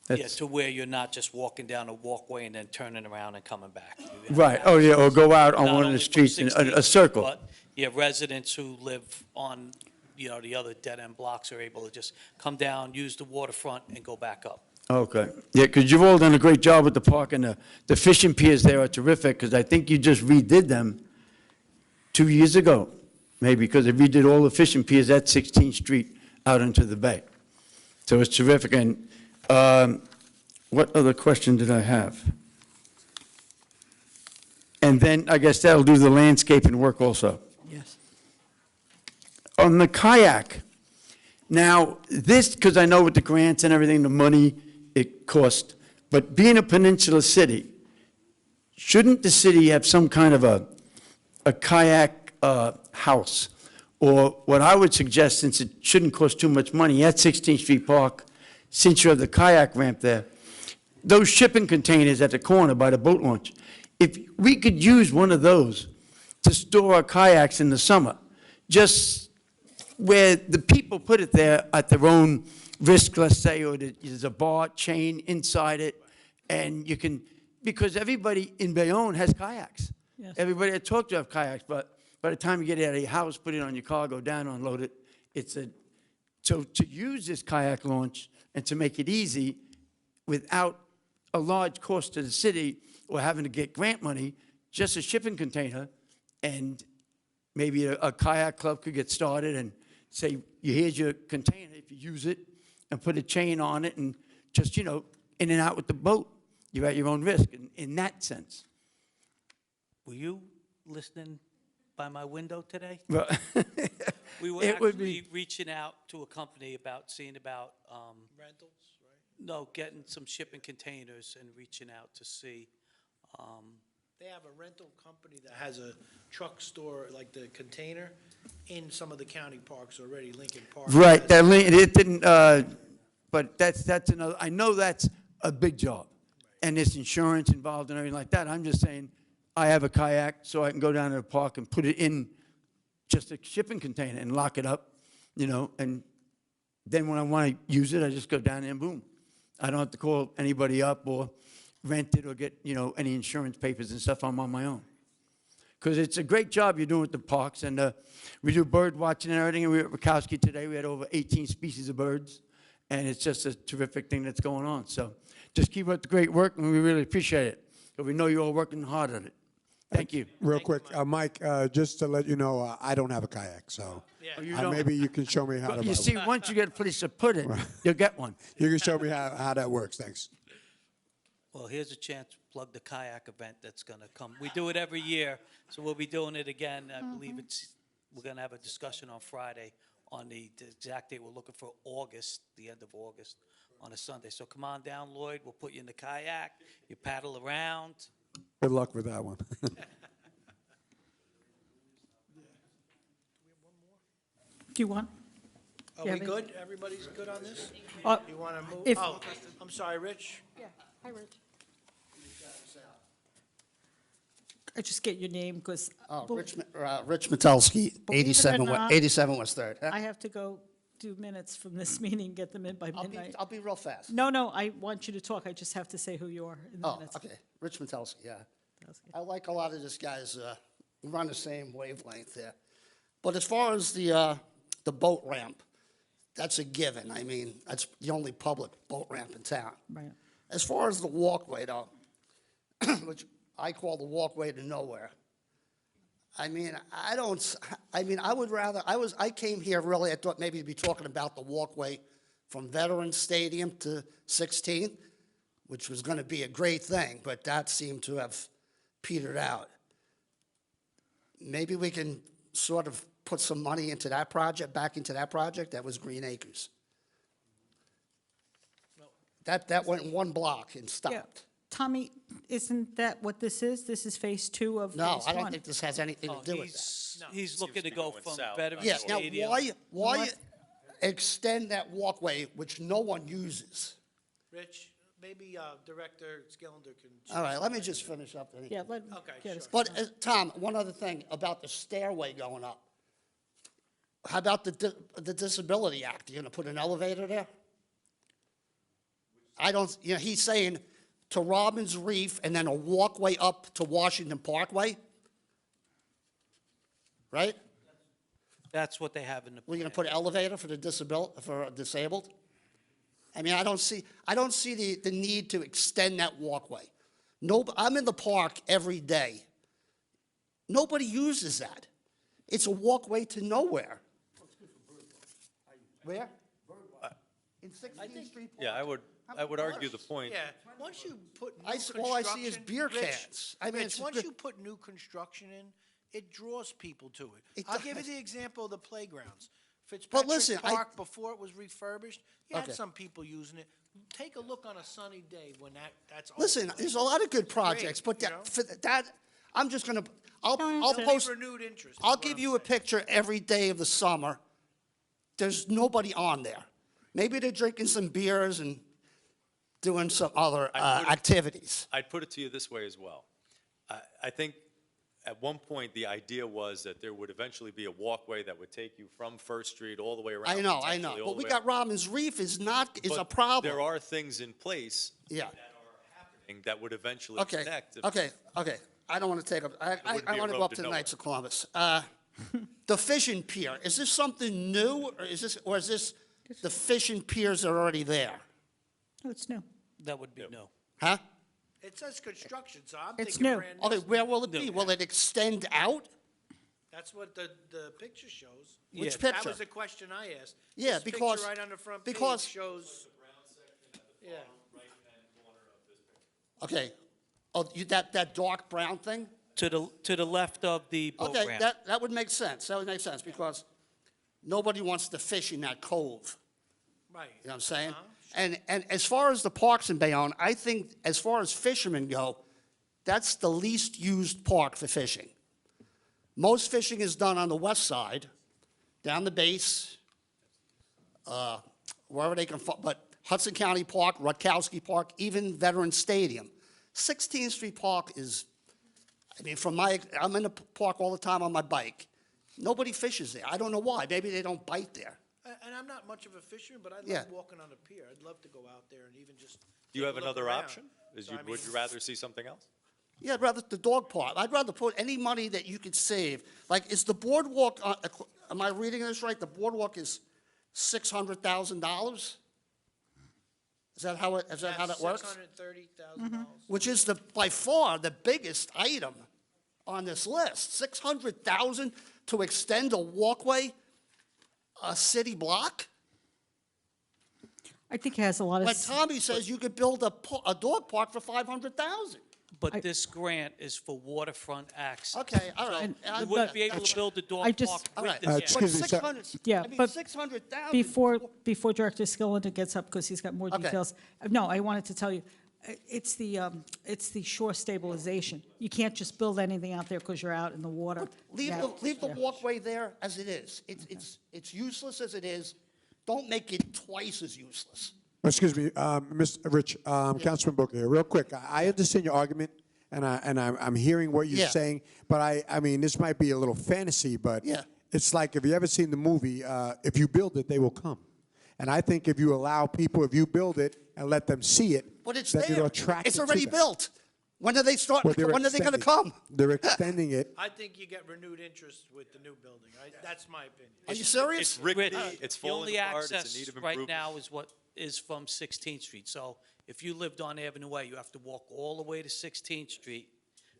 Yeah, That's- to where you're not just walking down a walkway and then turning around and coming back. You Right, have oh, yeah, or go out on not one of only the from streets, in 16th, a circle. But you have residents who live on, the other dead-end blocks are able to just come down, use the waterfront, and go back up. Okay, yeah, because you've all done a great job with the park, and the fishing piers there are terrific, because I think you just redid them 2 years ago, maybe, because they redid all the fishing piers at 16th Street out into the bay. So it's terrific, and what other question did I have? And then, I guess that'll do the landscaping work also. Yes. On the kayak, now, this, because I know with the grants and everything, the money it cost, but being a peninsula city, shouldn't the city have some kind of a kayak house? Or what I would suggest, since it shouldn't cost too much money, at 16th Street Park, since you have the kayak ramp there, those shipping containers at the corner by the boat launch, if we could use one of those to store our kayaks in the summer, just where the people put it there at their own risk, let's say, or there's a bar chain inside it, and you can, because everybody in Bayonne has kayaks. Yes. Everybody I talk to have kayaks, but by the time you get out of your house, put it on your car, go down, unload it, so to use this kayak launch and to make it easy without a large cost to the city or having to get grant money, just a shipping container, and maybe a kayak club could get started and say, here's your container, if you use it, and put a chain on it, and just, in and out with the boat. You're at your own risk in that sense. Were you listening by my window today? But We were It would actually be- reaching out to a company about, Rentals, right? no, getting some shipping containers and reaching out to see. They have a rental company that has a truck store, like the container, in some of the county parks already, Lincoln Park. Right, has- that it didn't, but that's another, I know that's a big job. And there's insurance involved and everything like that. I'm just saying, I have a kayak, so I can go down to the park and put it in just a shipping container and lock it up, and then when I want to use it, I just go down there and boom. I don't have to call anybody up or rent it or get, any insurance papers and stuff. I'm on my own. Because it's a great job you're doing with the parks, and we do bird watching and everything, and we were at Rakowski today. We had over 18 species of birds, and it's just a terrific thing that's going on. So just keep up the great work, and we really appreciate it. Because we know you're all working hard at it. Thank you. Real quick, Mike, just to let you know, I don't have a kayak, so Yeah. You don't- maybe you can show me how to. You see, once you get a place to put it, you'll get one. You can show me how that works. Thanks. Well, here's a chance to plug the kayak event that's going to come. We do it every year, so we'll be doing it again. I believe we're going to have a discussion on Friday on the exact date. We're looking for August, the end of August, on a Sunday. So come on down, Lloyd. We'll put you in the kayak. You paddle around. Good luck with that one. Do you want? Are Yeah, we but- good? Everybody's good on this? Uh, You want to move? if- Oh, I'm sorry, Rich? Yeah, hi, Rich. I just get your name, because Rich Metelsky, Believe it or 87 not, 87 West 3rd. I have to go do minutes from this meeting, get them in by midnight. I'll be real fast. No, I want you to talk. I just have to say who you are in the Oh, minutes. okay. Rich Metelsky, yeah. That's good. I like a lot of this guys, we're on the same wavelength there. But as far as the boat ramp, that's a given. I mean, that's the only public boat ramp in town. Right. As far as the walkway, though, which I call the walkway to nowhere, I mean, I would rather, I came here really, I thought maybe you'd be talking about the walkway from Veterans Stadium to 16th, which was going to be a great thing, but that seemed to have petered out. Maybe we can sort of put some money into that project, back into that project. That was Green Acres. That went one block and Yeah. stopped. Tommy, isn't that what this is? This is phase 2 of phase 1? No, I don't think this has anything to Oh, do with that. he's looking to go from Veterans Yes, now, Stadium. why extend that walkway which no one uses? Rich, maybe Director Skillender can. All right, let me just finish up. then. Yeah, let Okay, get us. sure. But, Tom, one other thing about the stairway going up. How about the Disability Act? You gonna put an elevator there? I don't, he's saying to Robbins Reef and then a walkway up to Washington Parkway? Right? That's what they have in the We're plan. gonna put an elevator for for disabled? I mean, I don't see the need to extend that walkway. No, I'm in the park every day. Nobody uses that. It's a walkway to nowhere. Where? In 16th Street Park. Yeah, I would argue the point. Yeah, once you put new All I see is construction- beer Rich, cans. I mean, Rich, it's once just- you put new construction in, it draws people to it. It I'll give you does. the example of the playgrounds. Fitzpatrick listen, Park, before it was refurbished, you had Okay. some people using it. Take a look on a sunny day when that's open. Listen, there's a lot of good projects, but you know? for that, I'm just gonna, I'll There'll be post, renewed interest. is I'll what give I'm you a saying. picture every day of the summer. There's nobody on there. Maybe they're drinking some beers and doing some other activities. I'd put it to you this way as well. I think, at one point, the idea was that there would eventually be a walkway that would take you from First Street all the way around. I know, potentially all but the we way got Robin's Reef is a But problem. there are things in place Yeah. that are happening that would eventually Okay, connect. okay. I don't want to take up, wouldn't I be a want to road go up to to the nowhere. Knights of Columbus. The fishing pier, is this something new, or is this the fishing piers that are already there? Oh, it's new. That would be no. Huh? It says construction, so I'm It's thinking new. brand new. Okay, where will it be? Will it extend out? That's what the picture shows. Which Yeah. That picture? was the question I asked. Yeah, This picture because- right on the front page because- shows, yeah. Okay. Oh, that dark brown thing? To the left of the boat Okay, ramp. that would make sense. That would make sense, because nobody wants to fish in that cove. Right. You know what I'm saying? Uh-huh. And as far as the parks in Bayonne, I think as far as fishermen go, that's the least used park for fishing. Most fishing is done on the west side, down the base, wherever they can, but Hudson County Park, Rutkowski Park, even Veterans Stadium. 16th Street Park is, I mean, I'm in the park all the time on my bike. Nobody fishes there. I don't know why. Maybe they don't bite there. And I'm not much of a fisherman, but I Yeah. love walking on the pier. I'd love to go out there and even just Do you take have a look another around. option? So, I mean, Would you rather see something else? Yeah, I'd rather the dog park. I'd rather put any money that you could save. Like, is the boardwalk, am I reading this right? The boardwalk is $600,000? Is that how that works? $630,000. Which is by far the biggest item on this list. $600,000 to extend a walkway, a city block? I think it has a lot of. Like Tommy says, you could build a dog park for $500,000. But this grant is for waterfront access. Okay, all right. We wouldn't be able to build the I dog just- park All with right. this But excuse me, sir. 600, Yeah, I mean, but 600,000. Before Director Skillen gets up, because he's got more Okay. details. No, I wanted to tell you, it's the shore stabilization. You can't just build anything out there because you're out in the water. Leave Yeah. the Yeah. walkway there as it is. It's useless as it is. Don't make it twice as useless. Excuse me, Mr. Rich, Councilman Booker here, real quick. I understand your argument, and I'm hearing what you're Yeah. saying, but I mean, this might be a little fantasy, but Yeah. it's like, if you ever seen the movie, if you build it, they will come. And I think if you allow people, if you build it and let them see it, But it's that there. it'll attract It's them to already that. built. When are they Well, they're when are they going to extending- come? They're extending it. I think you get renewed interest with the new building. That's my opinion. Are you serious? It's rickety, Rich, it's the falling only apart, it's in access need of right improvement. now is what is from 16th Street. So if you lived on Avenue A, you have to walk all the way to 16th Street,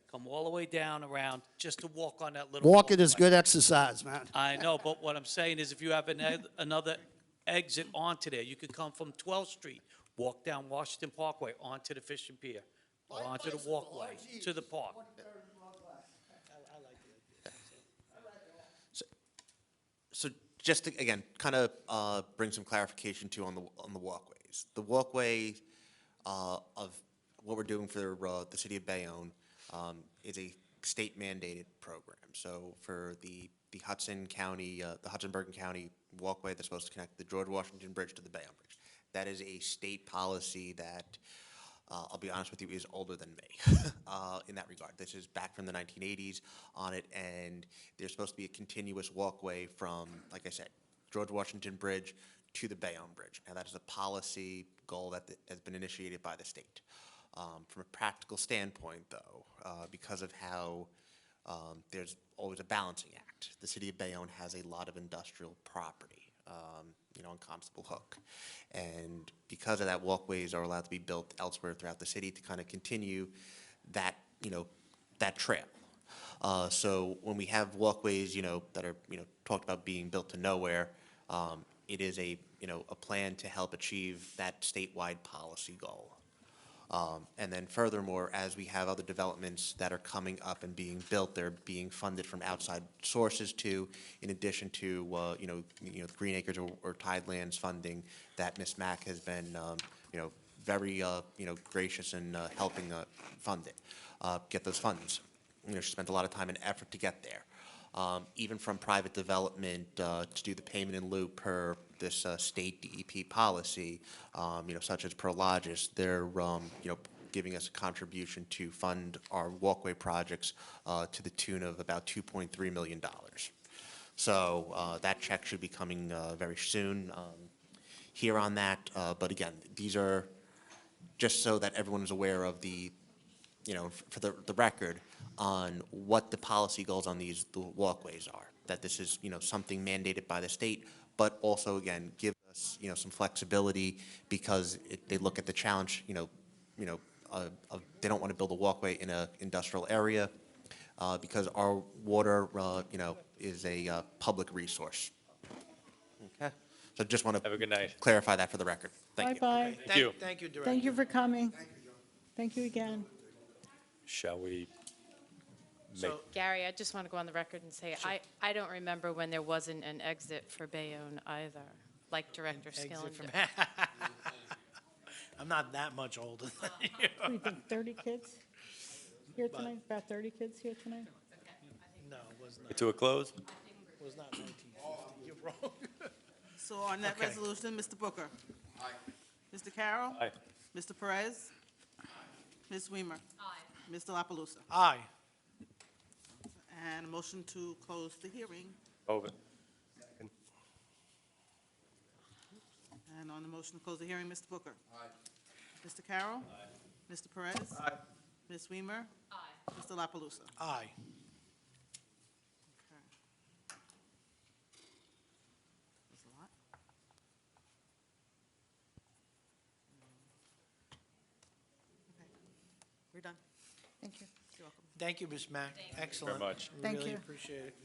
come all the way down around, just to walk on that little. Walking is walkway. good exercise, man. I know, but what I'm saying is if you have another exit onto there, you could come from 12th Street, walk down Washington Parkway onto the fishing pier, or onto the walkway to the park. So just to, again, kind of bring some clarification too on the walkways. The walkway of what we're doing for the city of Bayonne is a state mandated program. So for the Hudson County, the Hudson-Bergen County walkway that's supposed to connect the George Washington Bridge to the Bayonne Bridge, that is a state policy that, I'll be honest with you, is older than me in that regard. This is back from the 1980s on it, and there's supposed to be a continuous walkway from, like I said, George Washington Bridge to the Bayonne Bridge. Now, that is a policy goal that has been initiated by the state. From a practical standpoint, though, because of how there's always a balancing act, the city of Bayonne has a lot of industrial property, on Constable Hook. And because of that, walkways are allowed to be built elsewhere throughout the city to kind of continue that, that trail. So when we have walkways, that are, talked about being built to nowhere, it is a plan to help achieve that statewide policy goal. And then furthermore, as we have other developments that are coming up and being built, they're being funded from outside sources too, in addition to, the Green Acres or Tidelands funding that Ms. Mack has been, very, gracious in helping fund it, get those funds. She spent a lot of time and effort to get there. Even from private development to do the payment in lieu per this state DEP policy, such as Prologis, they're, giving us a contribution to fund our walkway projects to the tune of about $2.3 million. So that check should be coming very soon here on that. But again, these are just so that everyone is aware of the, for the record, on what the policy goals on the walkways are, that this is, something mandated by the state, but also, again, give us, some flexibility because they look at the challenge, of they don't want to build a walkway in an industrial area because our water, is a public resource. Okay? So just want Have a good night. to clarify that for the record. Thank you. Bye-bye. Thank you. Thank you, Director. Thank you for coming. Thank you again. Shall we make, So, Gary, I just want to go on the record and say, I don't remember when there wasn't an exit for Bayonne either, like Director exit from, Skillinger. I'm not that much older than you. What do you think, 30 kids here tonight? About 30 kids here tonight? No, it was not, to a close? it was not 1950. You're wrong. So on that Okay. resolution, Mr. Booker? Aye. Mr. Carroll? Aye. Mr. Perez? Ms. Weimer? Aye. Mr. La Palusa? Aye. And a motion to close the hearing. Over. And on the motion to close the hearing, Mr. Booker? Aye. Mr. Carroll? Aye. Mr. Perez? Aye. Ms. Weimer? Aye. Mr. La Palusa? Aye. Okay. That's a lot. Okay. We're done. Thank you. You're welcome. Thank you, Ms. Mack. Excellent. much. Thank Really you. appreciate it.